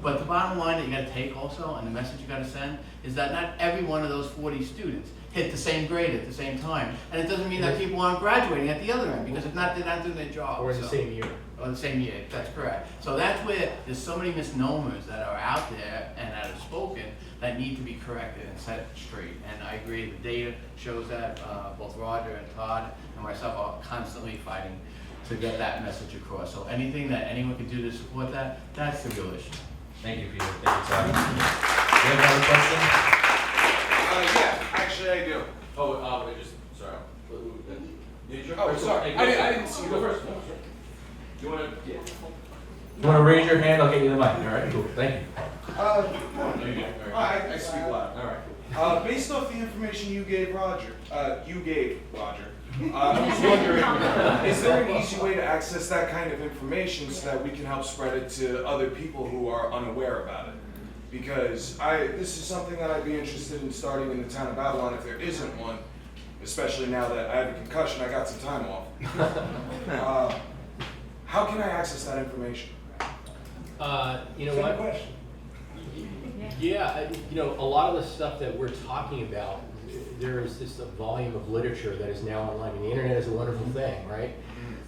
but the bottom line that you gotta take also, and the message you gotta send, is that not every one of those 40 students hit the same grade at the same time. And it doesn't mean that people aren't graduating at the other end, because they're not doing their job. Or in the same year. Or the same year, that's correct. So that's where there's so many misnomers that are out there and that are spoken that need to be corrected and set straight. And I agree, the data shows that. Both Roger and Todd and myself are constantly fighting to get that message across. So anything that anyone can do to support that, that's the real issue. Thank you, Peter. Thank you, Todd. Do you have another question? Yeah, actually I do. Oh, sorry. Oh, sorry. I didn't see you. Go first. You want to? Yeah. You want to raise your hand? I'll get you the mic. All right. Cool. Thank you. I speak loud. All right. Cool. Based off the information you gave Roger, I was wondering, is there an easy way to access that kind of information so that we can help spread it to other people who are unaware about it? Because this is something that I'd be interested in starting in the town of Babylon if there isn't one, especially now that I have a concussion, I got some time off. How can I access that information? You know Same what? question. Yeah, you know, a lot of the stuff that we're talking about, there is just a volume of literature that is now online. I mean, the internet is a wonderful thing, right?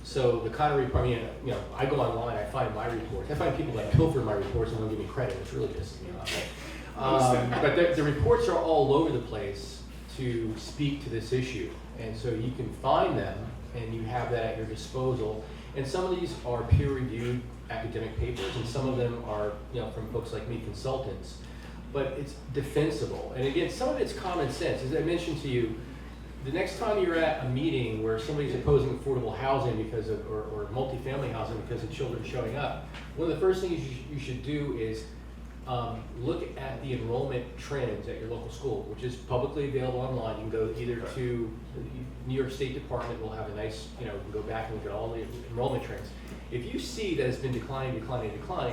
So the kind of report, you know, I go online, I find my reports. I find people that pilfer my reports and don't give me credit, which really pisses me off. But the reports are all over the place to speak to this issue. And so you can find them and you have that at your disposal. And some of these are peer-reviewed academic papers, and some of them are, you know, from folks like me, consultants. But it's defensible. And again, some of it's common sense. As I mentioned to you, the next time you're at a meeting where somebody's opposing affordable housing because of, or multifamily housing because of children showing up, one of the first things you should do is look at the enrollment trends at your local school, which is publicly available online. You can go either to the New York State Department will have a nice, you know, go back and look at all the enrollment trends. If you see that it's been declining,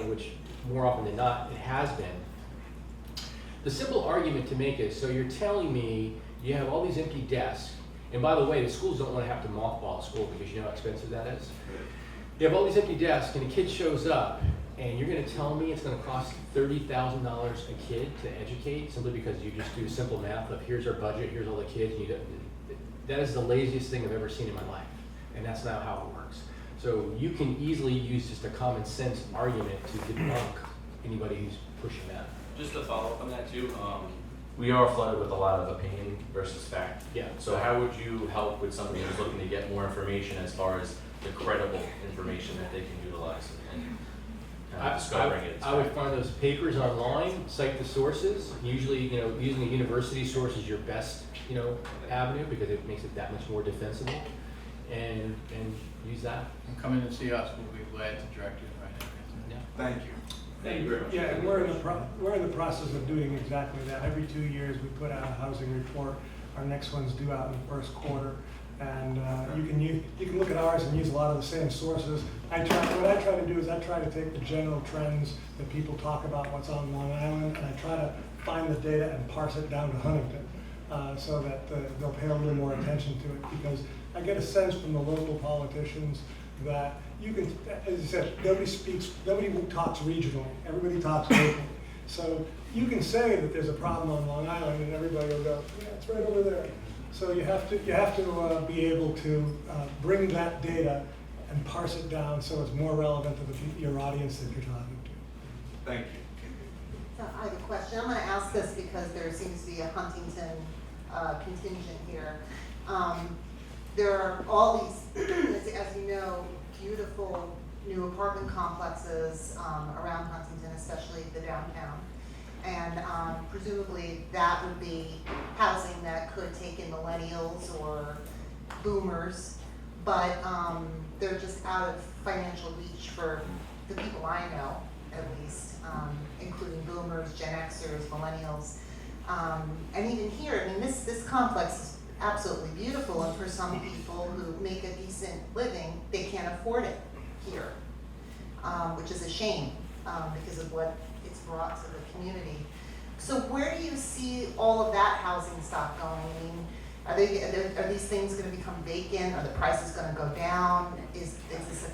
which more often than not it has been, the simple argument to make is, so you're telling me you have all these empty desks, and by the way, the schools don't want to have to mothball a school because you know how expensive that is. You have all these empty desks, and a kid shows up, and you're going to tell me it's going to cost $30,000 a kid to educate simply because you just do simple math of here's our budget, here's all the kids. And that is the laziest thing I've ever seen in my life, and that's not how it works. So you can easily use just a common sense argument to debunk anybody who's pushing that. Just to follow up on that too, we are flooded with a lot of opinion versus fact. Yeah. So how would you help with somebody who's looking to get more information as far as the credible information that they can utilize and discovering it? I would find those papers online, cite the sources. Usually, you know, using a university source is your best, you know, avenue because it makes it that much more defensible, and use that. And come in and see us, we'll be glad to direct you in the right area. Yeah. Thank you. Thank you very much. Yeah, and we're in the process of doing exactly that. Every 2 years, we put out a housing report. Our next one's due out in the first quarter. And you can look at ours and use a lot of the same sources. What I try to do is I try to take the general trends that people talk about, what's on Long Island, and I try to find the data and parse it down to Huntington so that they'll pay a little more attention to it. Because I get a sense from the local politicians that you can, as I said, nobody talks regionally. Everybody talks locally. So you can say that there's a problem on Long Island, and everybody will go, yeah, it's right over there. So you have to be able to bring that data and parse it down so it's more relevant to your audience that you're talking to. Thank you. So I have a question. I'm going to ask this because there seems to be a Huntington contingent here. There are all these, as you know, beautiful new apartment complexes around Huntington, especially the downtown. And presumably that would be housing that could take in millennials or boomers, but they're just out of financial reach for the people I know, at least, including boomers, Gen Xers, millennials. And even here, I mean, this complex is absolutely beautiful, and for some people who make a decent living, they can't afford it here, which is a shame because of what it's brought to the community. So where do you see all of that housing stock going? I mean, are these things going to become vacant? Are the prices going to go down? Is this a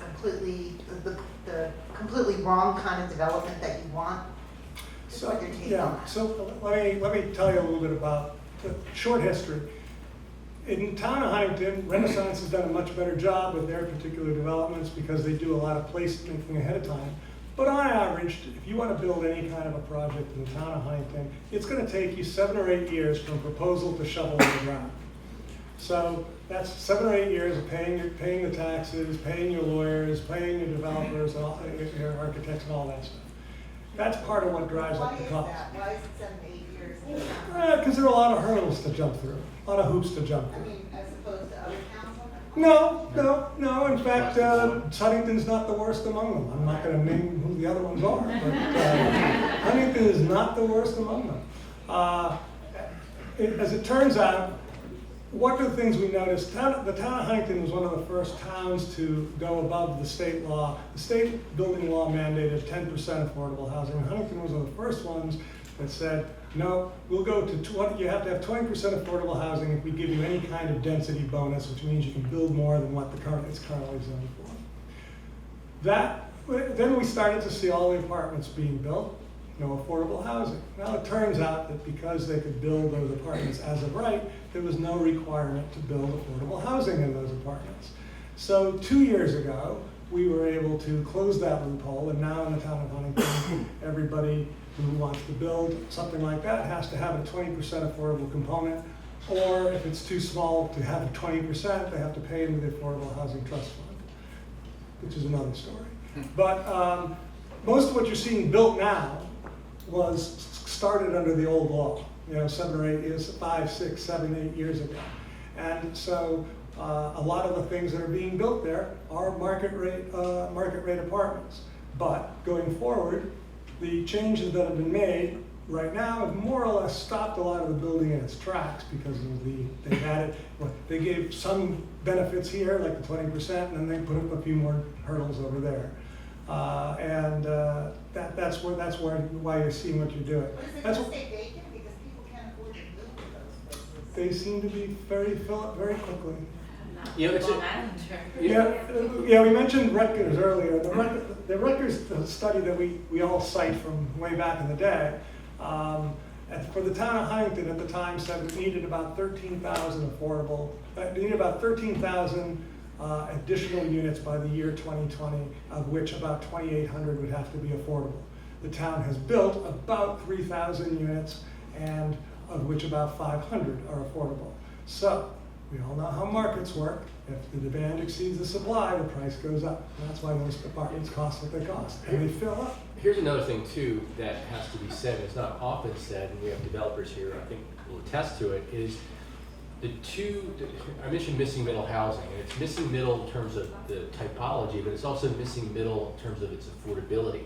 the completely wrong kind of development that you want? So What your take on yeah, that? so let me tell you a little bit about the short history. In the town of Huntington, Renaissance has done a much better job with their particular developments because they do a lot of placemaking ahead of time. But on average, if you want to build any kind of a project in the town of Huntington, it's going to take you 7 or 8 years from proposal to shovel in the ground. So that's 7 or 8 years of paying the taxes, paying your lawyers, paying your developers, your architects, and all that stuff. That's part of what drives up the cost. Why is that? Why is it 7 to 8 years? Because there are a lot of hurdles to jump through, a lot of hoops to jump I through. mean, as opposed to other towns? No. In fact, Huntington's not the worst among them. I'm not going to name who the other ones are, but Huntington is not the worst among them. As it turns out, one of the things we noticed, the town of Huntington was one of the first towns to go above the state law. The state building law mandated 10% affordable housing. Huntington was one of the first ones that said, no, we'll go to 20, you have to have 20% affordable housing if we give you any kind of density bonus, which means you can build more than what it's currently zoned for. Then we started to see all the apartments being built, no affordable housing. Now it turns out that because they could build those apartments as of right, there was no requirement to build affordable housing in those apartments. So 2 years ago, we were able to close that loophole, and now in the town of Huntington, everybody who wants to build something like that has to have a 20% affordable component, or if it's too small to have a 20%, they have to pay into the Affordable Housing Trust Fund, which is another story. But most of what you're seeing built now was started under the old law, 7 or 8 years, 5, 6, 7, 8 years ago. And so a lot of the things that are being built there are market rate apartments. But going forward, the changes that have been made right now have more or less stopped a lot of the building in its tracks because of they gave some benefits here, like the 20%, and then they put up a few more hurdles over there. That's why you're seeing what you're doing. But is it gonna stay vacant because people can't afford to live in those places? They seem to be fill up very quickly. You know, it's Yeah, we mentioned Rutgers earlier. The Rutgers study that we all cite from way back in the day, for the town of Huntington at the time said it needed about 13,000 additional units by the year 2020, of which about 2,800 would have to be affordable. The town has built about 3,000 units, and of which about 500 are affordable. So we all know how markets work. If the demand exceeds the supply, the price goes up. And that's why most apartments cost what they cost, and they fill up. Here's another thing too that has to be said, and it's not often said, and we have developers here, I think will attest to it, is I mentioned missing middle housing, and it's missing middle in terms of the typology, but it's also missing middle in terms of its affordability,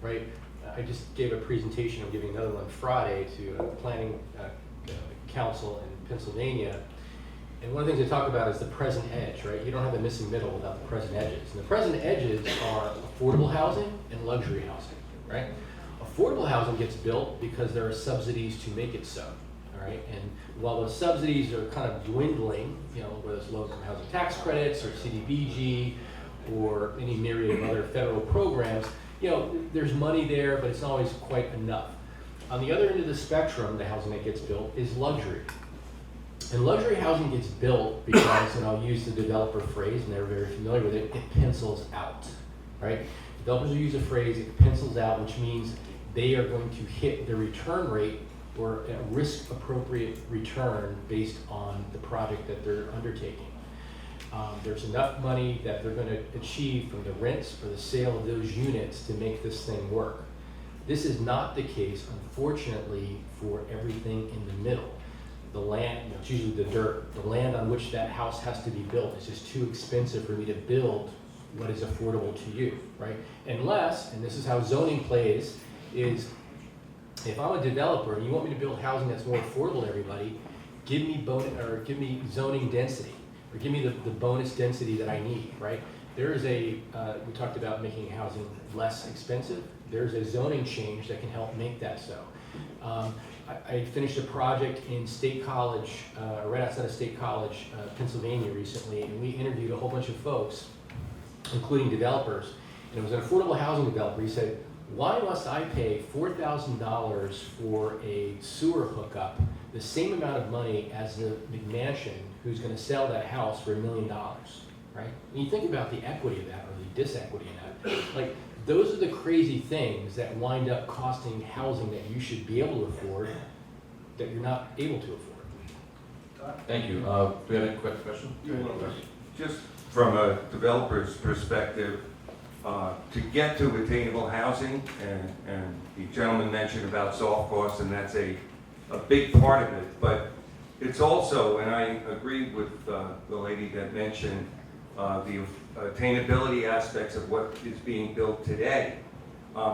right? I just gave a presentation, I'm giving another one Friday to a planning council in Pennsylvania. And one of the things they talk about is the present edge, right? You don't have the missing middle without the present edges. And the present edges are affordable housing and luxury housing, right? Affordable housing gets built because there are subsidies to make it so, all right? And while those subsidies are kind of dwindling, whether it's low-income housing tax credits or CDBG or any myriad of other federal programs, there's money there, but it's not always quite enough. On the other end of the spectrum, the housing that gets built is luxury. And luxury housing gets built because, and I'll use the developer phrase, and they're very familiar with it, it pencils out, right? Developers will use a phrase, it pencils out, which means they are going to hit the return rate or a risk-appropriate return based on the project that they're undertaking. There's enough money that they're going to achieve from the rents or the sale of those units to make this thing work. This is not the case, unfortunately, for everything in the middle. The land, it's usually the dirt, the land on which that house has to be built is just too expensive for me to build what is affordable to you, right? Unless, and this is how zoning plays, is if I'm a developer and you want me to build housing that's more affordable to everybody, give me zoning density, or give me the bonus density that I need, right? There is we talked about making housing less expensive. There's a zoning change that can help make that so. I finished a project in State College, right outside of State College, Pennsylvania recently, and we interviewed a whole bunch of folks, including developers, and it was an affordable housing developer. He said, why must I pay $4,000 for a sewer hookup, the same amount of money as the McMansion who's going to sell that house for $1 million, right? When you think about the equity of that, or the disequity in that, like, those are the crazy things that wind up costing housing that you should be able to afford that you're not able to afford. Thank you. Do we have a quick question? Just from a developer's perspective, to get to attainable housing, and the gentleman mentioned about soft costs, and that's a big part of it, but it's also, and I agree with the lady that mentioned the attainability aspects of what is being built today.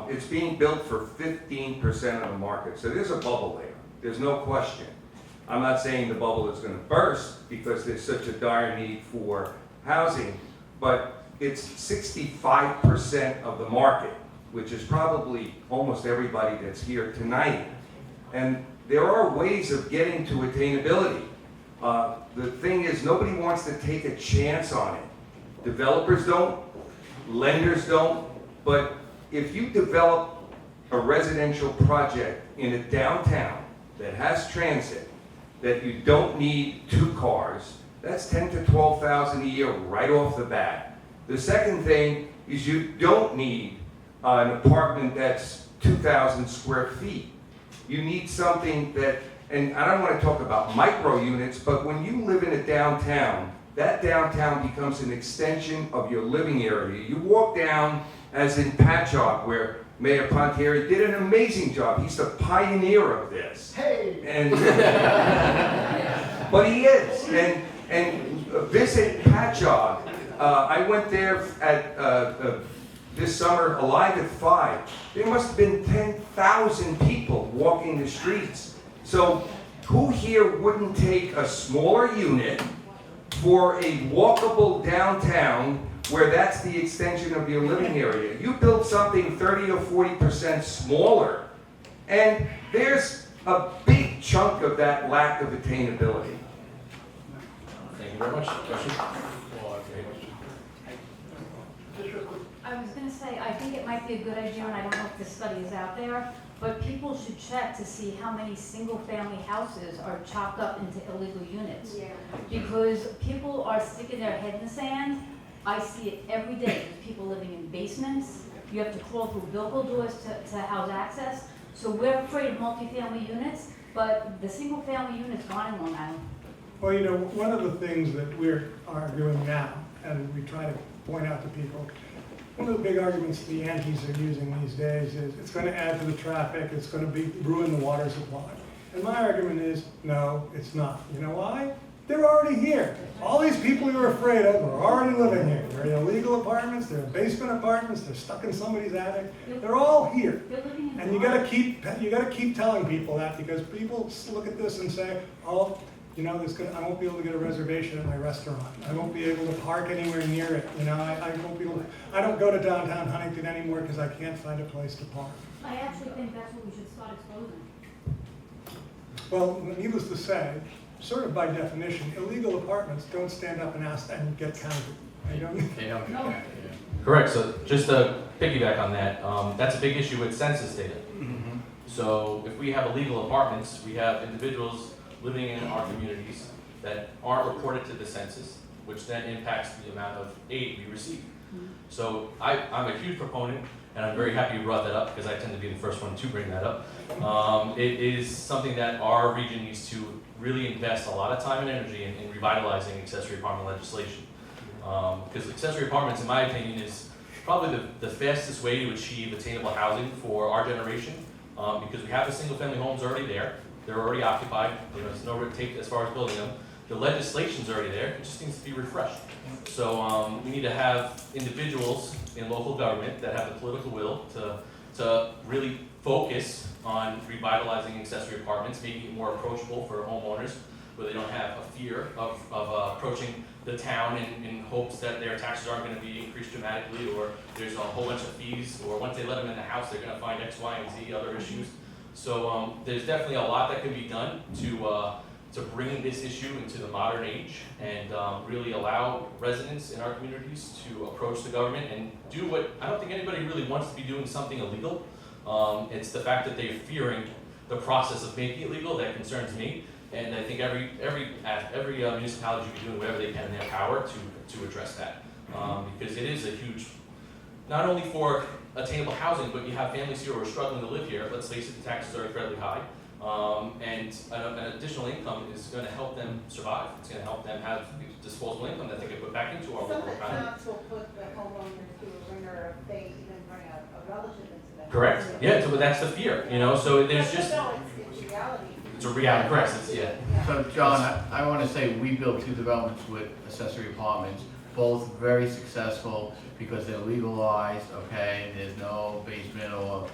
It's being built for 15% of the market, so there's a bubble there. There's no question. I'm not saying the bubble is going to burst because there's such a dire need for housing, but it's 65% of the market, which is probably almost everybody that's here tonight. And there are ways of getting to attainability. The thing is, nobody wants to take a chance on it. Developers don't, lenders don't, but if you develop a residential project in a downtown that has transit, that you don't need 2 cars, that's 10 to 12,000 a year right off the bat. The second thing is you don't need an apartment that's 2,000 square feet. You need something that, and I don't want to talk about micro units, but when you live in a downtown, that downtown becomes an extension of your living area. You walk down, as in Patchogue, where Mayor Pontieri did an amazing job. He's the pioneer of this. Hey! And, but he is. And visit Patchogue. I went there at this summer, Alive at 5. There must have been 10,000 people walking the streets. So who here wouldn't take a smaller unit for a walkable downtown where that's the extension of your living area? You build something 30 or 40% smaller, and there's a big chunk of that lack of attainability. Thank you very much. Question? I was going to say, I think it might be a good idea, and I don't know if this study is out there, but people should check to see how many single-family houses are chopped up into illegal units. Yeah. Because people are sticking their head in the sand. I see it every day. There's people living in basements. You have to crawl through Bilko doors to house access. So we're afraid of multifamily units, but the single-family units gone in Long Island. Well, you know, one of the things that we are doing now, and we try to point out to people, one of the big arguments the Yankees are using these days is it's going to add to the traffic, it's going to ruin the water supply. And my argument is, no, it's not. You know why? They're already here. All these people you're afraid of are already living here. They're in illegal apartments, they're in basement apartments, they're stuck in somebody's attic. They're all here. They're living in And you gotta keep telling people that, because people look at this and say, oh, you know, I won't be able to get a reservation at my restaurant. I won't be able to park anywhere near it. You know, I don't go to downtown Huntington anymore because I can't find a place to park. I actually think that's what we should start exposing. Well, needless to say, sort of by definition, illegal apartments don't stand up and ask and get counted. They don't. They don't No. get Correct. So just to piggyback on that, that's a big issue with census data. So if we have illegal apartments, we have individuals living in our communities that aren't reported to the census, which then impacts the amount of aid we receive. So I'm a huge proponent, and I'm very happy you brought that up because I tend to be the first one to bring that up. It is something that our region needs to really invest a lot of time and energy in revitalizing accessory apartment legislation. Because accessory apartments, in my opinion, is probably the fastest way to achieve attainable housing for our generation, because we have the single family homes already there. They're already occupied. There's no red tape as far as building them. The legislation's already there. It just needs to be refreshed. So we need to have individuals in local government that have the political will to really focus on revitalizing accessory apartments, making it more approachable for homeowners, where they don't have a fear of approaching the town in hopes that their taxes aren't going to be increased dramatically, or there's a whole bunch of fees, or once they let them in the house, they're going to find X, Y, and Z other issues. So there's definitely a lot that can be done to bring this issue into the modern age and really allow residents in our communities to approach the government and do what I don't think anybody really wants to be doing something illegal. It's the fact that they're fearing the process of making it legal that concerns me. And I think every municipality should be doing whatever they can in their power to address that, because it is a huge, not only for attainable housing, but you have families here who are struggling to live here. Let's face it, the taxes are incredibly high, and an additional income is going to help them survive. It's going to help them have disposable income that they can put back into our local Some economy. towns will put the homeowner through a ringer if they even bring a relative into the Correct. house. Yeah. So that's the fear, So there's But just no, it's reality. it's a reality. Correct. Yeah. So, John, I want to say we built 2 developments with accessory apartments, both very successful because they're legalized, okay? There's no basement or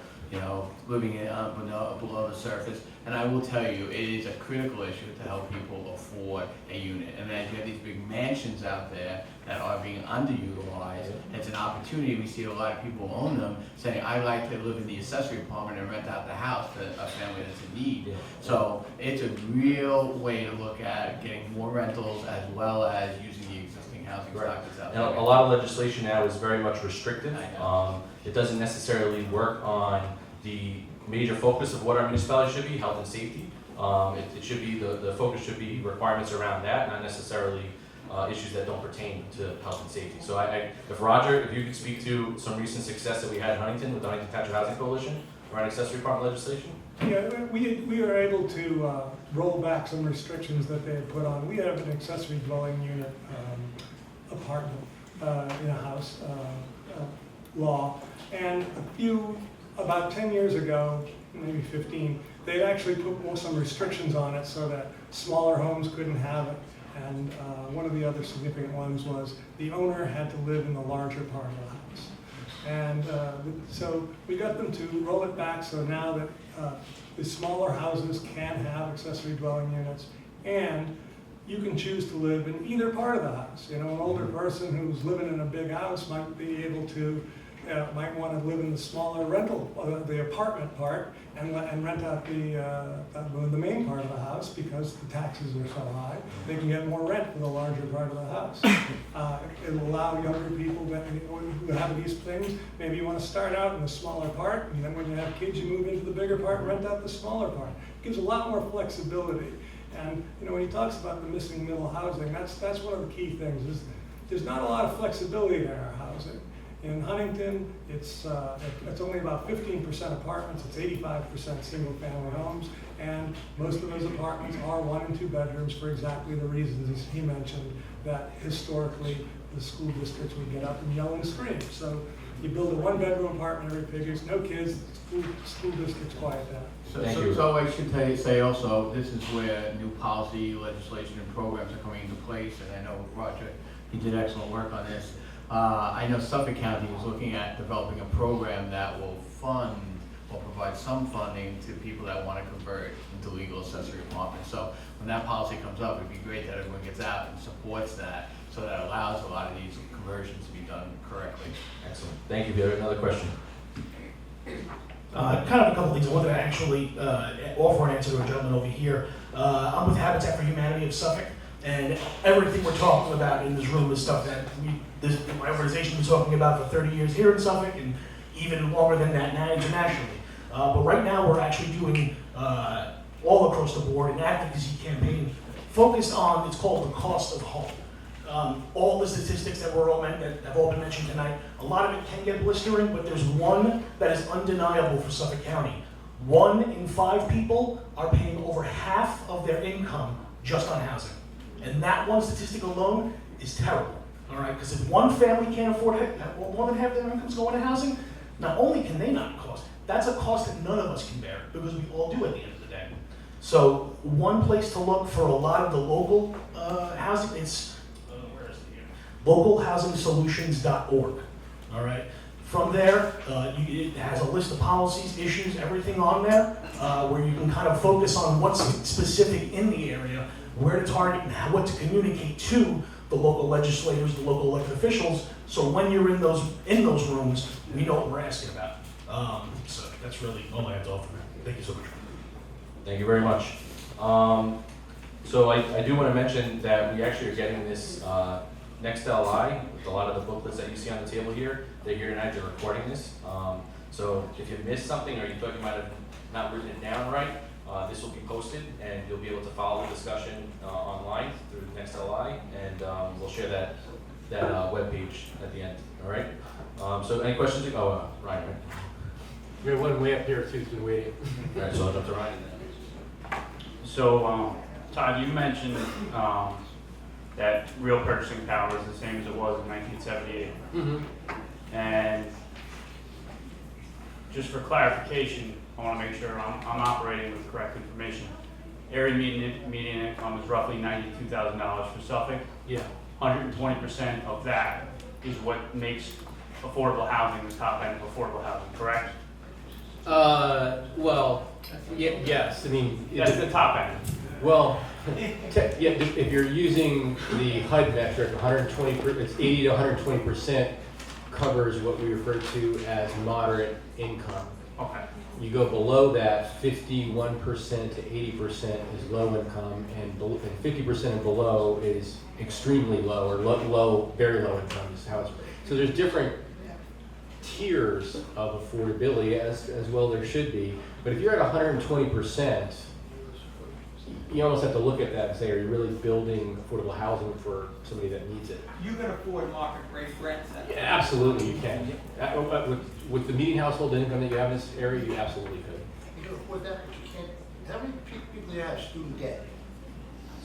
living below the surface. And I will tell you, it is a critical issue to help people afford a unit. And as you have these big mansions out there that are being underutilized, it's an opportunity. We see a lot of people who own them saying, I like to live in the accessory apartment and rent out the house to a family that's in need. So it's a real way to look at getting more rentals as well as using the existing housing stock that's out And there. a lot of legislation now is very much restrictive. It doesn't necessarily work on the major focus of what our municipality should be, health and safety. It should be, the focus should be requirements around that, not necessarily issues that don't pertain to health and safety. So if Roger, if you could speak to some recent success that we had in Huntington with the Huntington Township Housing Coalition around accessory apartment legislation? Yeah, we were able to roll back some restrictions that they had put on. We have an accessory dwelling unit apartment in a house law, and about 10 years ago, maybe 15, they actually put some restrictions on it so that smaller homes couldn't have it. And one of the other significant ones was the owner had to live in the larger part of the house. And so we got them to roll it back so now that the smaller houses can have accessory dwelling units, and you can choose to live in either part of the house. An older person who's living in a big house might be able to, might want to live in the smaller rental, the apartment part, and rent out the main part of the house because the taxes are so high. They can get more rent for the larger part of the house. It'll allow younger people who have these things, maybe you want to start out in the smaller part, and then when you have kids, you move into the bigger part and rent out the smaller part. It gives a lot more flexibility. And when he talks about the missing middle housing, that's one of the key things. Is there's not a lot of flexibility in our housing. In Huntington, it's only about 15% apartments, it's 85% single-family homes, and most of those apartments are 1 and 2 bedrooms for exactly the reasons he mentioned, that historically the school districts would get up and yell and scream. So you build a 1-bedroom apartment, every figures, no kids, school districts quiet down. So I should say also, this is where new policy, legislation, and programs are coming into place, and I know Roger, he did excellent work on this. I know Suffolk County is looking at developing a program that will provide some funding to people that want to convert into legal accessory apartments. So when that policy comes up, it'd be great that everyone gets out and supports that, so that allows a lot of these conversions to be done correctly. Excellent. Thank you, Peter. Another question? Kind of a couple things. I wanted to actually offer an answer to a gentleman over here. I'm with Habitat for Humanity of Suffolk, and everything we're talking about in this room is stuff that my organization was talking about for 30 years here in Suffolk, and even longer than that now internationally. But right now we're actually doing all across the board an advocacy campaign focused on, it's called the cost of home. All the statistics that have all been mentioned tonight, a lot of it can get blistering, but there's one that is undeniable for Suffolk County. 1 in 5 people are paying over half of their income just on housing. And that one statistic alone is terrible, all right? Because if one family can't afford it, more than half their income's going to housing, not only can they not cost, that's a cost that none of us can bear, because we all do at the end of the day. So one place to look for a lot of the local housing, it's, where is it here? localhousingsolutions.org, all right? From there, it has a list of policies, issues, everything on there, where you can kind of focus on what's specific in the area, where to target, and what to communicate to the local legislators, the local elected officials, so when you're in those rooms, we know what we're asking about. So that's really all I have to offer. Thank you so much. Thank you very much. So I do want to mention that we actually are getting this next LI with a lot of the booklets that you see on the table here. They're here tonight, they're recording this. So if you missed something or you thought you might have not written it down right, this will be posted and you'll be able to follow the discussion online through the next LI, and we'll share that webpage at the end, all right? So any questions? Oh, Ryan, right? We have one way up here too, who's been waiting. All right, so I'll jump to Ryan. So, Todd, you mentioned that real purchasing power is the same as it was in 1978. Mm-hmm. And just for clarification, I want to make sure I'm operating with correct information. Area median income is roughly $92,000 for Suffolk. Yeah. 120% of that is what makes affordable housing the top end of affordable housing, correct? Well, yes, I mean. That's the top end. Well, yeah, if you're using the HUD metric, 120, it's 80 to 120% covers what we refer to as moderate income. Okay. You go below that, 51% to 80% is low income, and 50% and below is extremely low, or low, very low income is how it's. So there's different tiers of affordability, as well there should be. But if you're at 120%, you almost have to look at that and say, are you really building affordable housing for somebody that needs it? You can afford market rate rents. Yeah, absolutely, you can. With the median household income that you have in this area, you absolutely could. You can afford that, but you can't. How many people here have student debt?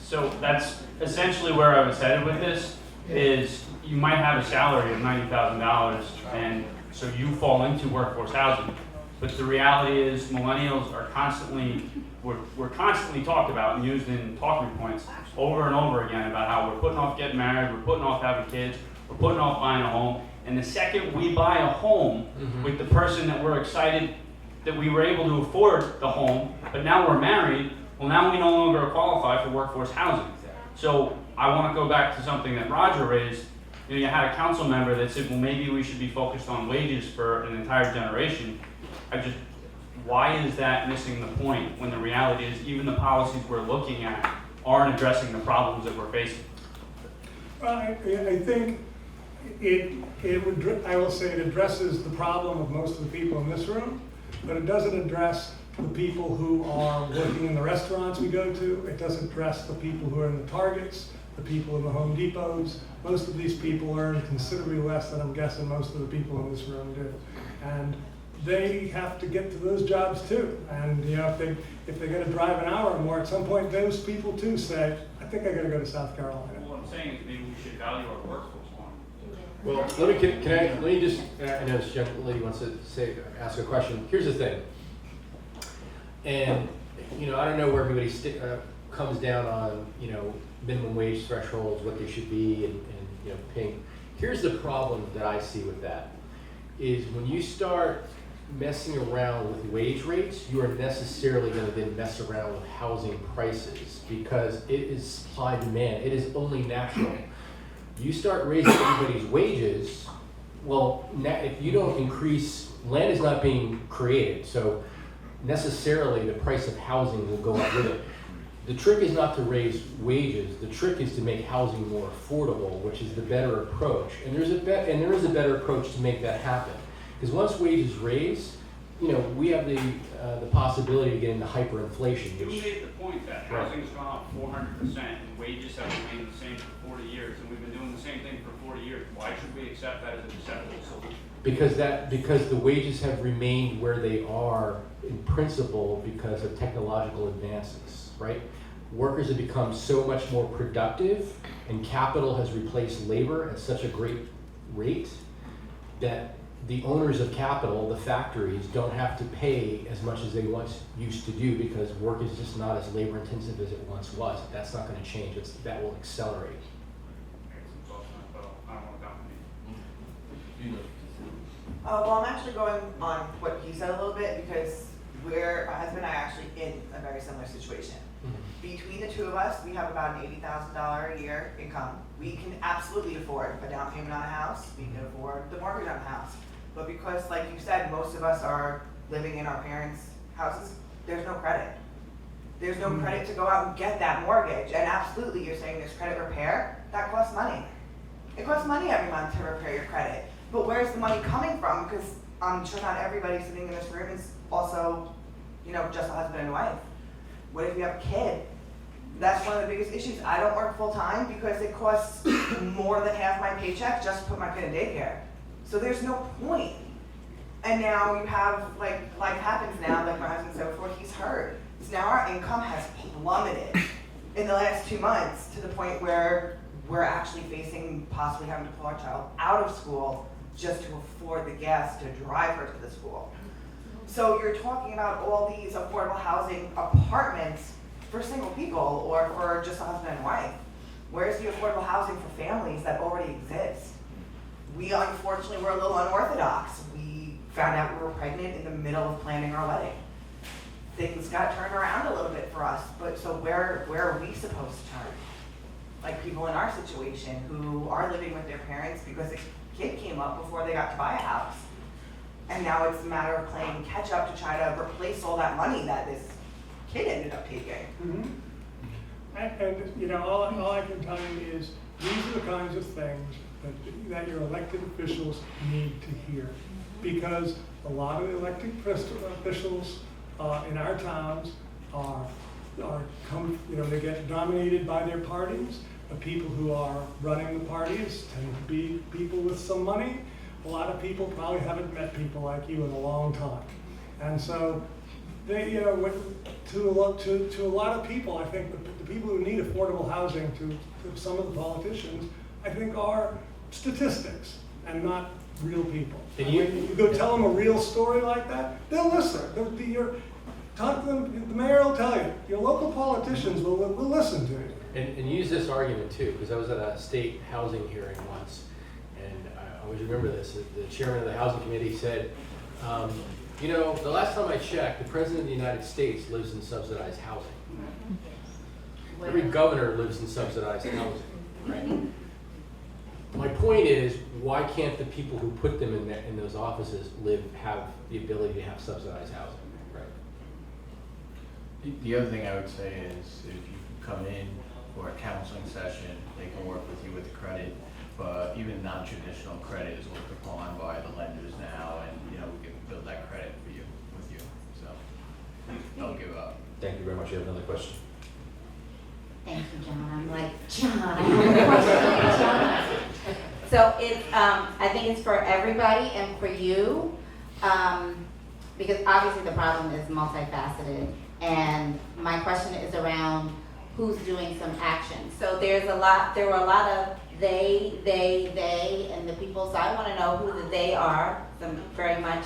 So that's essentially where I was headed with this, is you might have a salary of $90,000, and so you fall into workforce housing. But the reality is millennials are constantly, we're constantly talked about and used in talking points over and over again about how we're putting off getting married, we're putting off having kids, we're putting off buying a home. And the second we buy a home with the person that we're excited that we were able to afford the home, but now we're married, well, now we no longer qualify for workforce housing. So I want to go back to something that Roger raised. You had a council member that said, well, maybe we should be focused on wages for an entire generation. Why is that missing the point when the reality is even the policies we're looking at aren't addressing the problems that we're facing? Well, I think I will say it addresses the problem of most of the people in this room, but it doesn't address the people who are working in the restaurants we go to. It doesn't address the people who are in the Targets, the people in the Home Depots. Most of these people earn considerably less than I'm guessing most of the people in this room do. And they have to get to those jobs too. And if they're gonna drive an hour or more, at some point those people too say, I think I gotta go to South Carolina. What I'm saying is maybe we should value our workforce more. Well, let me just, I know this young lady wants to ask a question. Here's the thing. And, I don't know where everybody comes down on, minimum wage thresholds, what they should be, and paying. Here's the problem that I see with that, is when you start messing around with wage rates, you are necessarily going to then mess around with housing prices, because it is supply and demand. It is only natural. You start raising everybody's wages, well, if you don't increase, land is not being created, so necessarily the price of housing will go up with it. The trick is not to raise wages. The trick is to make housing more affordable, which is the better approach. And there is a better approach to make that happen. Because once wages raise, we have the possibility of getting into hyperinflation. You made the point that housing's gone up 400% and wages have remained the same for 40 years, and we've been doing the same thing for 40 years. Why should we accept that as an acceptable solution? Because the wages have remained where they are in principle because of technological advances, right? Workers have become so much more productive, and capital has replaced labor at such a great rate that the owners of capital, the factories, don't have to pay as much as they once used to do, because work is just not as labor intensive as it once was. That's not going to change. That will accelerate. Well, I'm actually going on what he said a little bit, because my husband and I are actually in a very similar situation. Between the two of us, we have about an $80,000 a year income. We can absolutely afford a down payment on a house. We can afford the mortgage on a house. But because, like you said, most of us are living in our parents' houses, there's no credit. There's no credit to go out and get that mortgage. And absolutely, you're saying there's credit repair. That costs money. It costs money every month to repair your credit. But where's the money coming from? Because I'm sure not everybody sitting in this room is also, just a husband and wife. What if you have a kid? That's one of the biggest issues. I don't work full time because it costs more than half my paycheck just to put my kid in daycare. So there's no point. And now you have, life happens now, like my husband said before, he's hurt. So now our income has plummeted in the last 2 months to the point where we're actually facing possibly having to pull our child out of school just to afford the gas to drive her to the school. So you're talking about all these affordable housing apartments for single people or for just a husband and wife. Where's the affordable housing for families that already exist? We unfortunately, we're a little unorthodox. We found out we were pregnant in the middle of planning our wedding. Things got turned around a little bit for us, but so where are we supposed to turn? Like people in our situation who are living with their parents because a kid came up before they got to buy a house. And now it's a matter of playing catch up to try to replace all that money that this kid ended up taking. Mhm. And you know, all I can tell you is, these are the kinds of things that your elected officials need to hear. Because a lot of elected officials in our towns they get dominated by their parties. The people who are running the parties tend to be people with some money. A lot of people probably haven't met people like you in a long time. And so they, you know, to a lot of people, I think the people who need affordable housing, to some of the politicians, I think are statistics and not real people. And When you go tell them a real story like that, they'll listen. Talk to them, the mayor will tell you. Your local politicians will listen to you. And use this argument too, because I was at a state housing hearing once, and I always remember this. The chairman of the housing committee said, you know, the last time I checked, the president of the United States lives in subsidized housing. Every governor lives in subsidized housing, right? My point is, why can't the people who put them in those offices have the ability to have subsidized housing, right? The other thing I would say is, if you come in for a counseling session, they can work with you with the credit, but even non-traditional credit is looked upon by the lenders now, and you know, we can build that credit for you, with you, so don't give up. Thank you very much. You have another question? Thank you, John. I'm like, John, I have a question, John. So it's, I think it's for everybody and for you, because obviously the problem is multifaceted. And my question is around who's doing some action. So there were a lot of they, and the people, so I want to know who the they are, some very much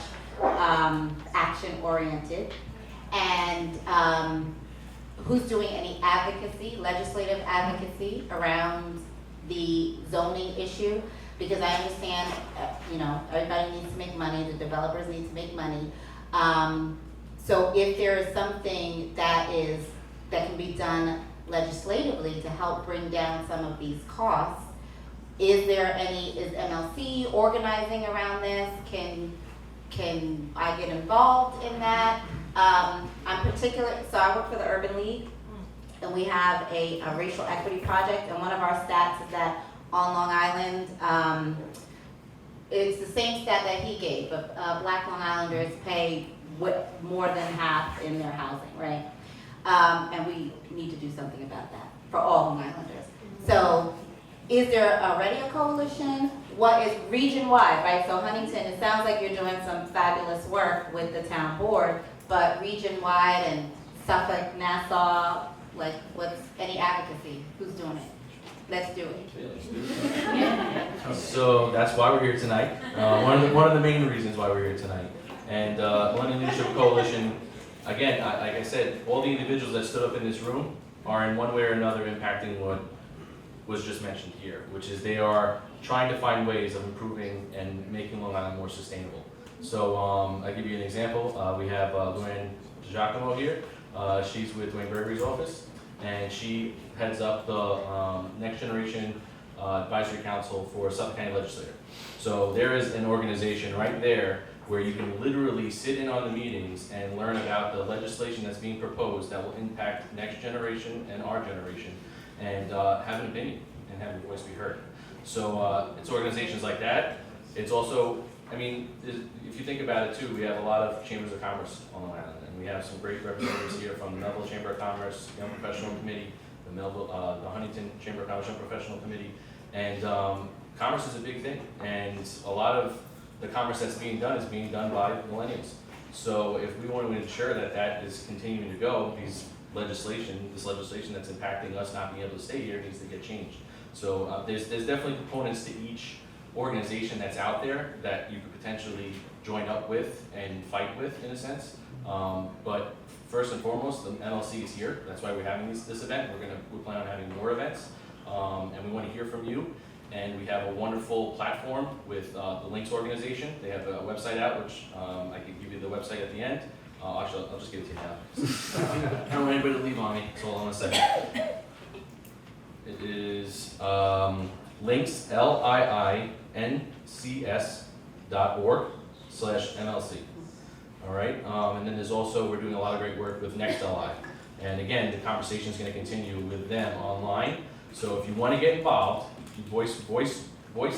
action-oriented. And who's doing any advocacy, legislative advocacy around the zoning issue? Because I understand, you know, everybody needs to make money, the developers need to make money. So if there is something that can be done legislatively to help bring down some of these costs, is MLC organizing around this? Can I get involved in that? So I work for the Urban League, and we have a racial equity project, and one of our stats is that on Long Island, it's the same stat that he gave, but Black Long Islanders pay more than half in their housing, right? And we need to do something about that for all Long Islanders. So is there already a coalition? What is region-wide, right? So Huntington, it sounds like you're doing some fabulous work with the town board, but region-wide and Suffolk, Nassau, like what's any advocacy? Who's doing it? Let's do it. So that's why we're here tonight. One of the main reasons why we're here tonight. And Millennial Leadership Coalition, again, like I said, all the individuals that stood up in this room are in one way or another impacting what was just mentioned here, which is they are trying to find ways of improving and making Long Island more sustainable. So I'll give you an example. We have Luann Giacomo here. She's with Dwayne Gregory's office, and she heads up the Next Generation Advisory Council for Suffolk County Legislature. So there is an organization right there where you can literally sit in on the meetings and learn about the legislation that's being proposed that will impact next generation and our generation, and have an opinion and have your voice be heard. So it's organizations like that. It's also, I mean, if you think about it too, we have a lot of chambers of commerce on Long Island, and we have some great representatives here from the Melville Chamber of Commerce, Young Professional Committee, the Huntington Chamber of Commerce Young Professional Committee, and commerce is a big thing, and a lot of the commerce that's being done is being done by millennials. So if we want to ensure that that is continuing to go, this legislation that's impacting us not being able to stay here needs to get changed. So there's definitely components to each organization that's out there that you could potentially join up with and fight with, in a sense. But first and foremost, the MLC is here. That's why we're having this event. We plan on having more events, and we want to hear from you. And we have a wonderful platform with the Links organization. They have a website out, which I can give you the website at the end. Actually, I'll just give it to you now. I don't want anybody to leave on me, so hold on a second. It is links, lincs.org/MLC. All right, and then there's also, we're doing a lot of great work with NextLI. And again, the conversation is going to continue with them online. So if you want to get involved, you voice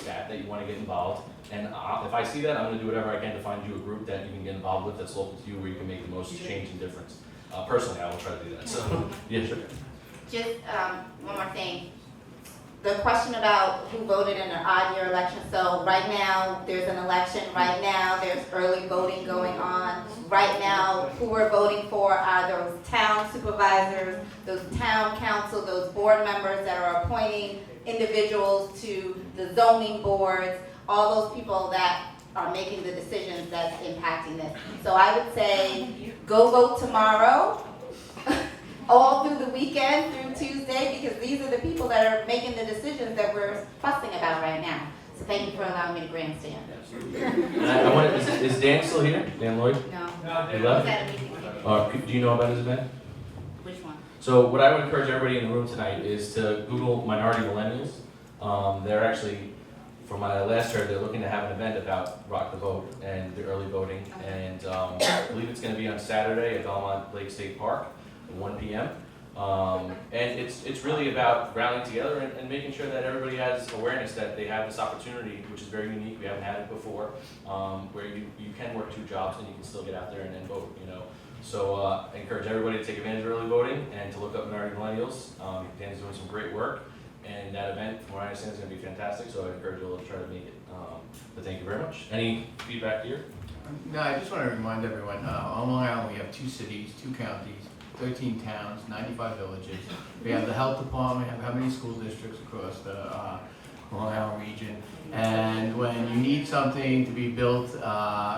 that you want to get involved. And if I see that, I'm going to do whatever I can to find you a group that you can get involved with that's local to you, where you can make the most change and difference. Personally, I will try to do that. So, yeah, sure. Just one more thing. The question about who voted in an odd year election. So right now, there's an election. Right now, there's early voting going on. Right now, who we're voting for are those town supervisors, those town council, those board members that are appointing individuals to the zoning boards, all those people that are making the decisions that's impacting this. So I would say, go vote tomorrow. All through the weekend, through Tuesday, because these are the people that are making the decisions that we're fussing about right now. So thank you for allowing me to grandstand. Is Dan still here? Dan Lloyd? No. He left? He's at a meeting. Do you know about his event? Which one? So what I would encourage everybody in the room tonight is to Google Minority Millennials. They're actually, from what I last heard, they're looking to have an event about Rock the Vote and the early voting. And I believe it's going to be on Saturday at Belmont Lake State Park. 1 p.m. And it's really about rallying together and making sure that everybody has awareness that they have this opportunity, which is very unique. We haven't had it before, where you can work 2 jobs and you can still get out there and vote. So I encourage everybody to take advantage of early voting and to look up Minority Millennials. Dan's doing some great work, and that event, from what I understand, is going to be fantastic. So I encourage you all to try to make it. But thank you very much. Any feedback here? No, I just want to remind everyone, on Long Island we have 2 cities, 2 counties, 13 towns, 95 villages. We have the health department, we have how many school districts across the Long Island region. And when you need something to be built,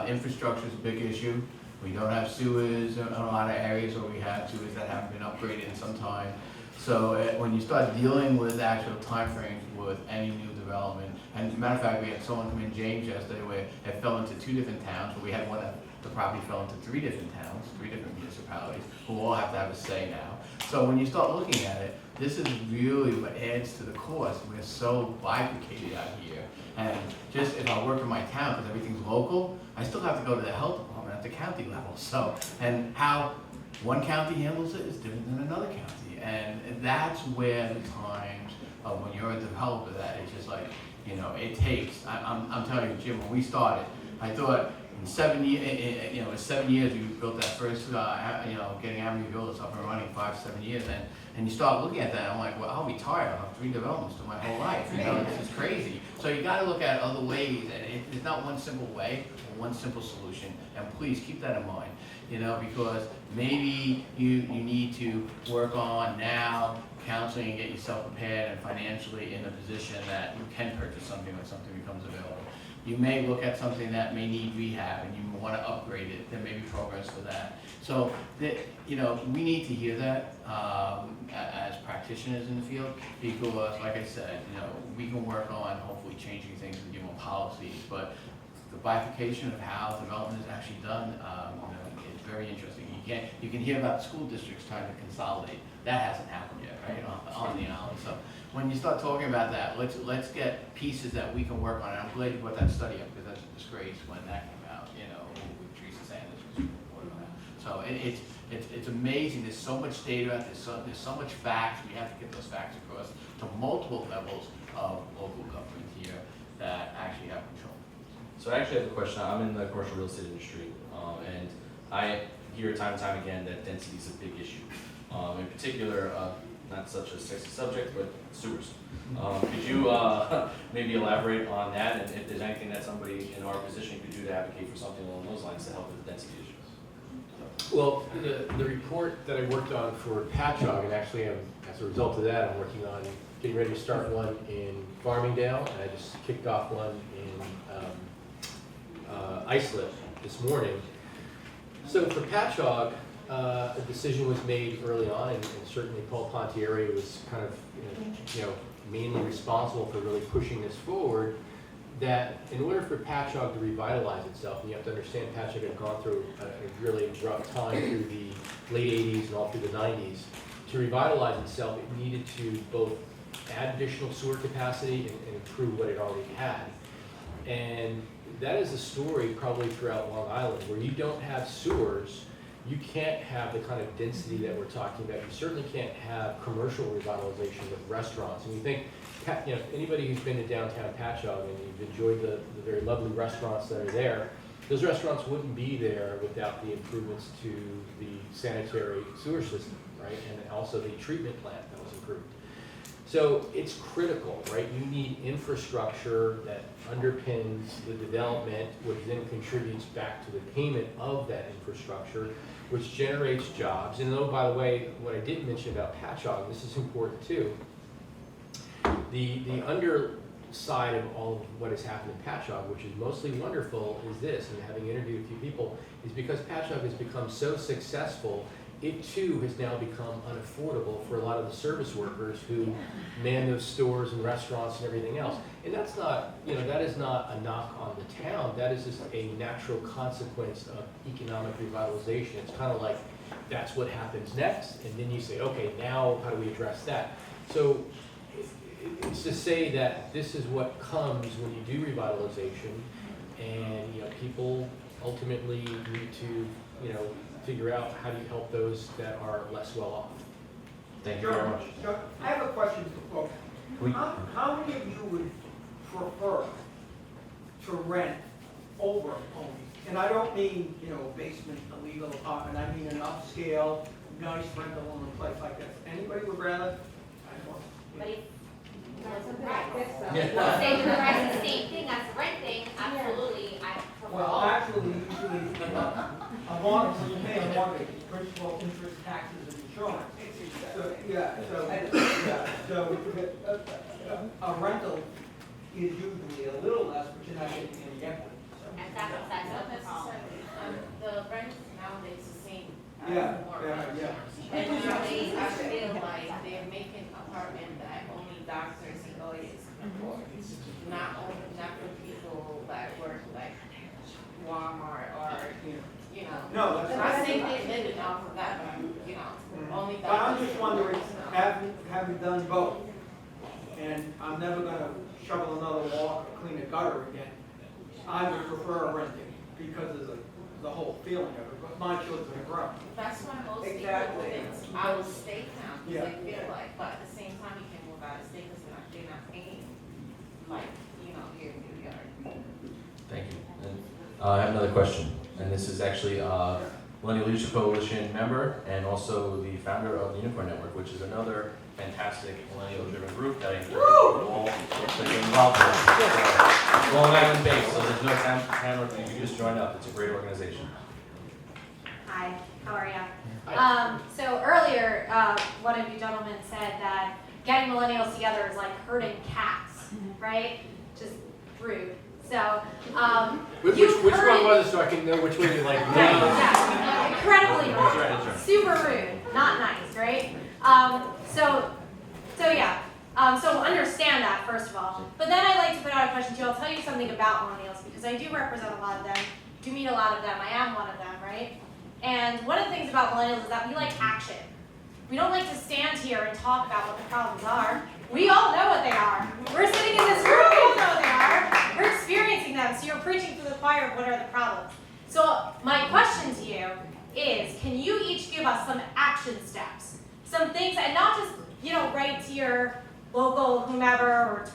infrastructure is a big issue. We don't have sewers in a lot of areas, or we have sewers that haven't been upgraded in some time. So when you start dealing with actual timeframes with any new development, and as a matter of fact, we had someone come in, James, yesterday, where it fell into 2 different towns, but we had one that the property fell into 3 different towns, 3 different municipalities, who all have to have a say now. So when you start looking at it, this is really what adds to the cost. We're so bifurcated out here. And just if I work in my town, because everything's local, I still have to go to the health department at the county level. So, and how one county handles it is different than another county. And that's where the times of when you're a developer, that it's just like, it takes, I'm telling you, Jim, when we started, I thought, in 7 years, in 7 years we built that first, getting Avenue Villas up and running, 5-7 years, and you start looking at that, I'm like, well, I'll be tired. I'll have 3 developments to my whole life. This is crazy. So you got to look at other ways, and it's not one simple way or one simple solution. And please keep that in mind, because maybe you need to work on now counseling and get yourself prepared and financially in a position that you can purchase something when something becomes available. You may look at something that may need rehab and you want to upgrade it. There may be programs for that. So, we need to hear that as practitioners in the field, because, like I said, we can work on hopefully changing things and giving policies, but the bifurcation of how development is actually done is very interesting. You can hear about school districts trying to consolidate. That hasn't happened yet, right, on the island. So when you start talking about that, let's get pieces that we can work on. And I'm glad you brought that study up, because that's a disgrace when that came out, with Teresa Sanders was reported on that. So it's amazing. There's so much data, there's so much facts. We have to get those facts across to multiple levels of local government here that actually have control. So I actually have a question. I'm in the commercial real estate industry, and I hear time and time again that density is a big issue. In particular, not such a sexy subject, but sewers. Could you maybe elaborate on that, and if there's anything that somebody in our position could do to advocate for something along those lines to help with the density issues? Well, the report that I worked on for Patchogue, and actually as a result of that, I'm working on getting ready to start one in Farmingdale, and I just kicked off one in Islip this morning. So for Patchogue, a decision was made early on, and certainly Paul Pontieri was kind of, mainly responsible for really pushing this forward, that in order for Patchogue to revitalize itself, and you have to understand Patchogue had gone through a really rough time through the late 80s and all through the 90s, to revitalize itself, it needed to both add additional sewer capacity and improve what it already had. And that is a story probably throughout Long Island, where you don't have sewers, you can't have the kind of density that we're talking about. You certainly can't have commercial revitalization with restaurants. And you think, you know, anybody who's been to downtown Patchogue and you've enjoyed the very lovely restaurants that are there, those restaurants wouldn't be there without the improvements to the sanitary sewer system, right? And also the treatment plant that was improved. So it's critical, right? You need infrastructure that underpins the development, which then contributes back to the payment of that infrastructure, which generates jobs. And oh, by the way, what I didn't mention about Patchogue, this is important too. The underside of all of what has happened in Patchogue, which is mostly wonderful, is this, and having interviewed a few people, is because Patchogue has become so successful, it too has now become unaffordable for a lot of the service workers who man those stores and restaurants and everything else. And that's not, you know, that is not a knock on the town. That is just a natural consequence of economic revitalization. It's kind of like that's what happens next, and then you say, okay, now how do we address that? So it's to say that this is what comes when you do revitalization, and you know, people ultimately need to, you know, figure out how do you help those that are less well off. Thank you very much. John, I have a question for folks. How many of you would prefer to rent over owning? And I don't mean, you know, basement, illegal apartment, I mean an upscale, nice rental in a place like this. Anybody would rather? But if Yeah. say the price is the same thing as renting, absolutely, I prefer. Well, actually, usually, a mortgage, you pay a mortgage, principal, interest, taxes, and insurance. So, so a rental is usually a little less, but you're not getting any equity. And that's the problem. The rent nowadays is the same. Yeah. And nowadays, I feel like they're making apartment that only doctors and lawyers can afford. Not for people that work like Walmart or, you know. No, that's I think they're living off of that, but, you know, only But I'm doctors. just wondering, having done both, and I'm never gonna shovel another walk or clean a gutter again, I would prefer renting because of the whole feeling of it, but my children are grown. That's why most people Exactly. live out of state now, Yeah. because they feel like, but at the same time, you can move out of state because they're not paying, like, you know, here in New York. Thank you. And, I have another question, and this is actually Millennial Leadership Coalition member and also the founder of the Unicorn Network, which is another fantastic millennial-driven group that I encourage you all to get involved with. It's Long Island based, so there's no town or you can just join up. It's a great organization. Hi, how are you? So earlier, one of you gentlemen said that getting millennials together is like herding cats, right? Just rude. So, Which one was it, so I can know which way you like? Yeah, incredibly rude. That's right. Super rude, not nice, right? So understand that, first of all. But then I'd like to put out a question too. I'll tell you something about millennials because I do represent a lot of them, do meet a lot of them. I am one of them, right? And one of the things about millennials is that we like action. We don't like to stand here and talk about what the problems are. We all know what they are. We're sitting in this room, we all know what they are. We're experiencing them, so you're preaching to the choir of what are the problems. So my question to you is, can you each give us some action steps? Some things, and not just, write to your local whomever or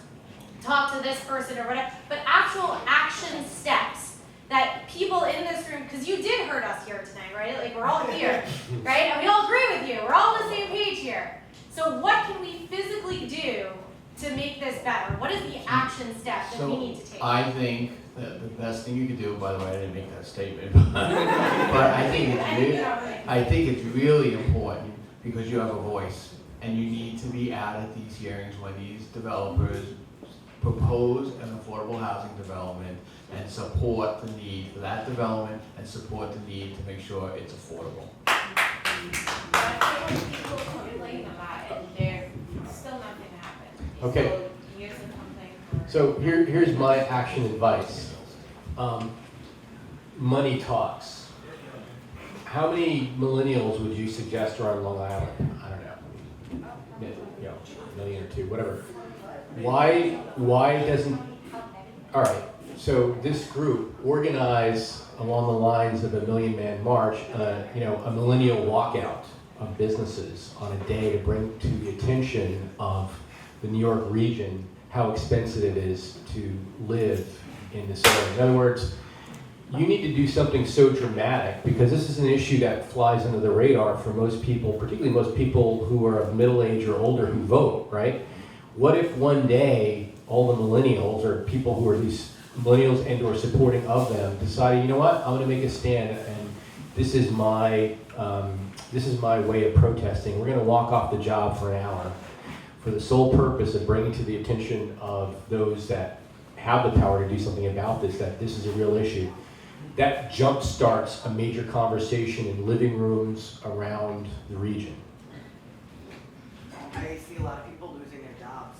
talk to this person or whatever, but actual action steps that people in this room, because you did hurt us here tonight, right? Like, we're all here, right? And we all agree with you. We're all on the same page here. So what can we physically do to make this better? What is the action step that we need to take? I think that the best thing you could do, by the way, I didn't make that statement, but I think it's really important because you have a voice and you need to be out at these hearings when these developers propose an affordable housing development and support the need for that development and support the need to make sure it's affordable. But I feel like people complain a lot and there's still nothing happened. Okay. So here's something. So here's my action advice. Money talks. How many millennials would you suggest are on Long Island? I don't know. You know, a million or two, whatever. Why doesn't, all right, so this group organize along the lines of a Million Man March, you know, a millennial walkout of businesses on a day to bring to the attention of the New York region how expensive it is to live in this area. In other words, you need to do something so dramatic because this is an issue that flies under the radar for most people, particularly most people who are of middle age or older who vote, right? What if one day all the millennials or people who are these millennials and or supporting of them decided, you know what, I'm going to make a stand and this is my way of protesting. We're going to walk off the job for an hour for the sole purpose of bringing to the attention of those that have the power to do something about this, that this is a real issue. That jump starts a major conversation in living rooms around the region. I see a lot of people losing their jobs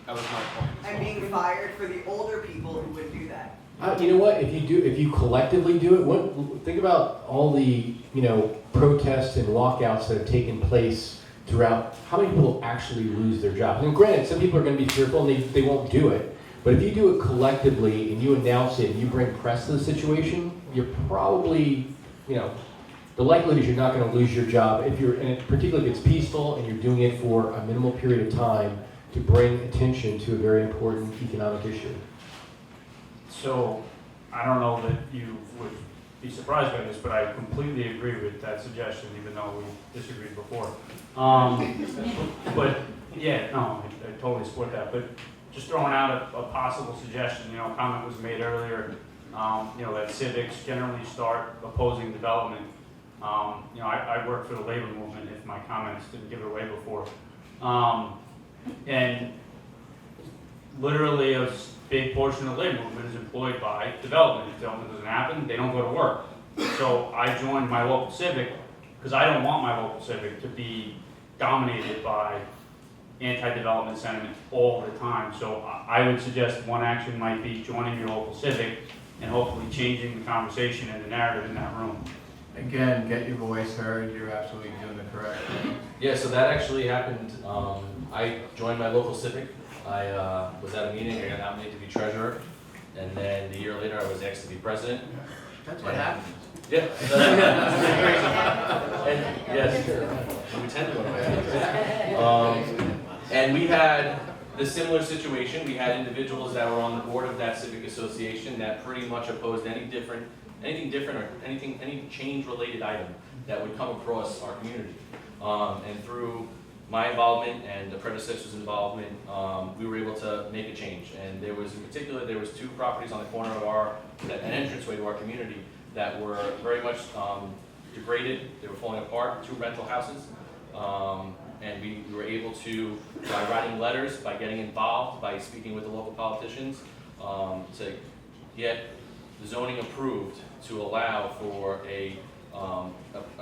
That was my point. and being fired for the older people who would do that. You know what? If you collectively do it, think about all the protests and walkouts that have taken place throughout. How many people actually lose their jobs? And granted, some people are going to be fearful and they won't do it. But if you do it collectively and you announce it and you bring press to the situation, you're probably, the likelihood is you're not going to lose your job and particularly if it's peaceful and you're doing it for a minimal period of time to bring attention to a very important economic issue. So, I don't know that you would be surprised by this, but I completely agree with that suggestion, even though we disagreed before. But, yeah, no, I totally support that. But just throwing out a possible suggestion, a comment was made earlier, that civics generally start opposing development. I work for the labor movement, if my comments didn't give it away before. And literally a big portion of the labor movement is employed by development. If development doesn't happen, they don't go to work. So I joined my local civic because I don't want my local civic to be dominated by anti-development sentiment all the time. So I would suggest one action might be joining your local civic and hopefully changing the conversation and the narrative in that room. Again, get your voice heard, you're absolutely doing the correct thing. Yeah, so that actually happened. I joined my local civic. I was at a meeting, I got nominated to be treasurer, and then the year later I was asked to be president. That's what happens. Yeah. And, yes, we tend to go away. And we had the similar situation. We had individuals that were on the board of that civic association that pretty much opposed anything different or any change-related item that would come across our community. And through my involvement and the predecessor's involvement, we were able to make a change. And there was, in particular, two properties on the corner of an entranceway to our community that were very much degraded. They were falling apart, 2 rental houses. And we were able to, by writing letters, by getting involved, by speaking with the local politicians, to get the zoning approved to allow for a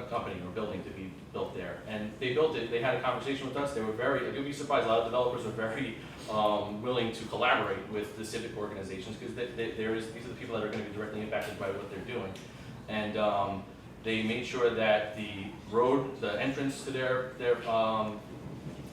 company or building to be built there. And they built it, they had a conversation with us, they were you'd be surprised, a lot of developers are very willing to collaborate with the civic organizations because these are the people that are going to be directly impacted by what they're doing. And they made sure that the road, the entrance to their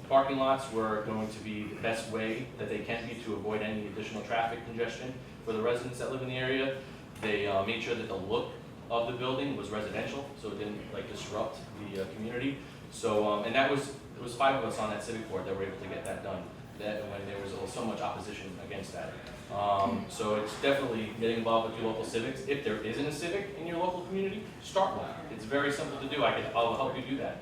parking lots were going to be the best way that they can be to avoid any additional traffic congestion for the residents that live in the area. They made sure that the look of the building was residential, so it didn't disrupt the community. So, and it was 5 of us on that civic board that were able to get that done. That when there was so much opposition against that. So it's definitely getting involved with your local civics. If there isn't a civic in your local community, start one. It's very simple to do. I'll help you do that.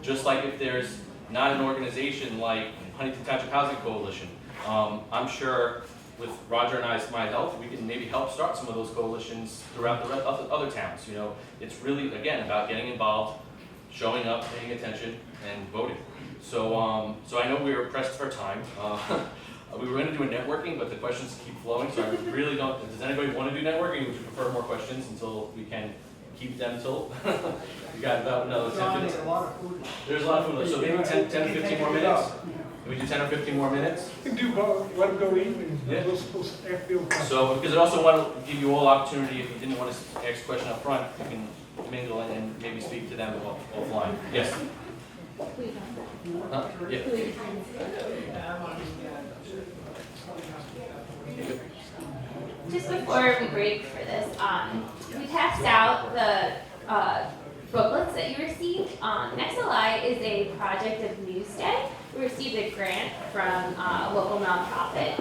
Just like if there's not an organization like Huntington Township Housing Coalition, I'm sure with Roger and my help, we can maybe help start some of those coalitions throughout the other towns. It's really, again, about getting involved, showing up, paying attention, and voting. So I know we were pressed for time. We were going to do a networking, but the questions keep flowing, so I really don't. Does anybody want to do networking? Would you prefer more questions until we can keep them till? We got about another 10 minutes. There's a lot of food. There's a lot of food left, so maybe 10 to 15 more minutes. Can we do 10 or 15 more minutes? You can do both, let them go eat, and Yeah. we'll ask the questions. So, because I also want to give you all opportunity, if you didn't want to ask a question up front, you can mingle and maybe speak to them offline. Yes? Yeah. Just before we break for this, we passed out the booklets that you received. XLI is a project of Newsday. We received a grant from a local nonprofit.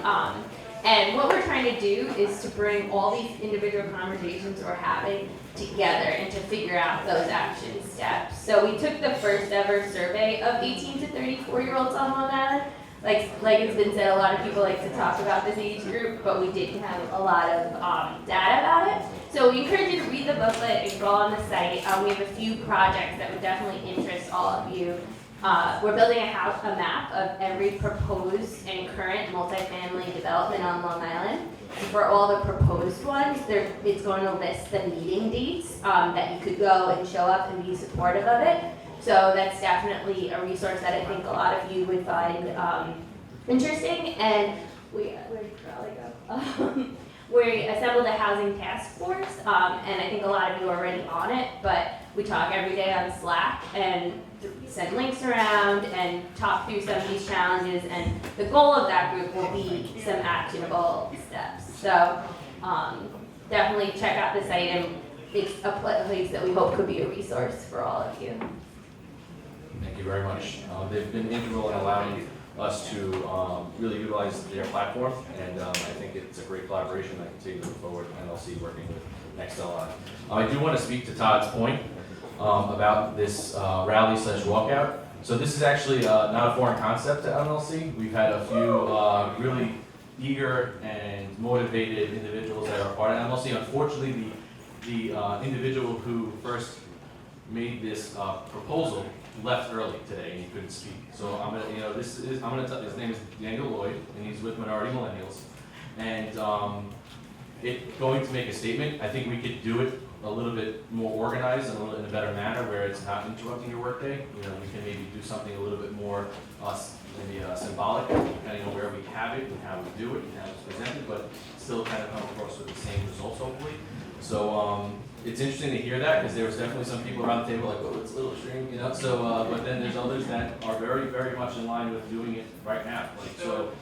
And what we're trying to do is to bring all these individual conversations we're having together and to figure out those action steps. So we took the first ever survey of 18 to 34-year-olds on Long Island. Like it's been said, a lot of people like to talk about this age group, but we didn't have a lot of data about it. So we encourage you to read the booklet and go on the site. We have a few projects that would definitely interest all of you. We're building a map of every proposed and current multifamily development on Long Island. And for all the proposed ones, it's going to list the meeting dates that you could go and show up and be supportive of it. So that's definitely a resource that I think a lot of you would find interesting. And where did Crowley go? We assembled a housing task force, and I think a lot of you are already on it, but we talk every day on Slack and send links around and talk through some of these challenges, and the goal of that group will be some actionable steps. So definitely check out the site, and it's a place that we hope could be a resource for all of you. Thank you very much. They've been integral in allowing us to really utilize their platform, and I think it's a great collaboration that continues to move forward, and I'll see working with XLI. I do want to speak to Todd's point about this rally/walkout. So this is actually not a foreign concept to MLC. We've had a few really eager and motivated individuals that are part of MLC. Unfortunately, the individual who first made this proposal left early today and he couldn't speak. So I'm gonna, his name is Daniel Lloyd, and he's with Minority Millennials. And it's going to make a statement. I think we could do it a little bit more organized and in a better manner where it's not interrupting your workday. We can maybe do something a little bit more maybe symbolic, depending on where we have it and how we do it and how it's presented, but still kind of come across with the same results, hopefully. So it's interesting to hear that, because there was definitely some people around the table like, oh, it's a little extreme, So, but then there's others that are very, very much in line with doing it right now. So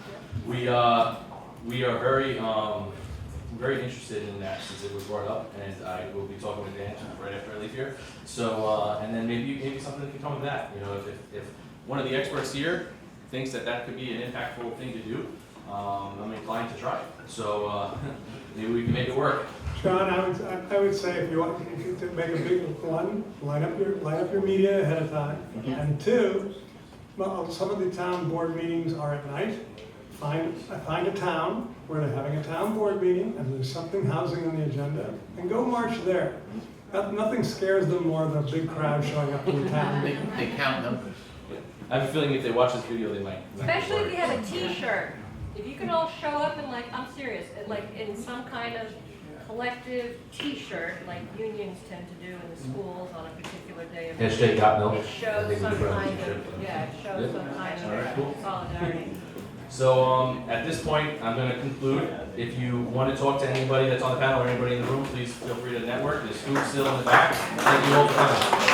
we are very, very interested in that since it was brought up, and I will be talking with Dan right after I leave here. So, and then maybe something can come of that. If one of the experts here thinks that could be an impactful thing to do, I'm inclined to try it. So maybe we can make it work. John, I would say if you want to make a big one, line up your media ahead of time. And two, well, some of the town board meetings are at night. Find a town where they're having a town board meeting and there's something housing on the agenda, and go march there. Nothing scares them more than a big crowd showing up in the town. They count numbers. I have a feeling if they watch this video, they might. Especially if you have a T-shirt. If you can all show up in I'm serious, in some kind of collective T-shirt, like unions tend to do in the schools on a particular day of the week. #GotMilk. It shows some kind of solidarity. So at this point, I'm going to conclude. If you want to talk to anybody that's on the panel or anybody in the room, please feel free to network. There's food still in the back. Thank you all for coming.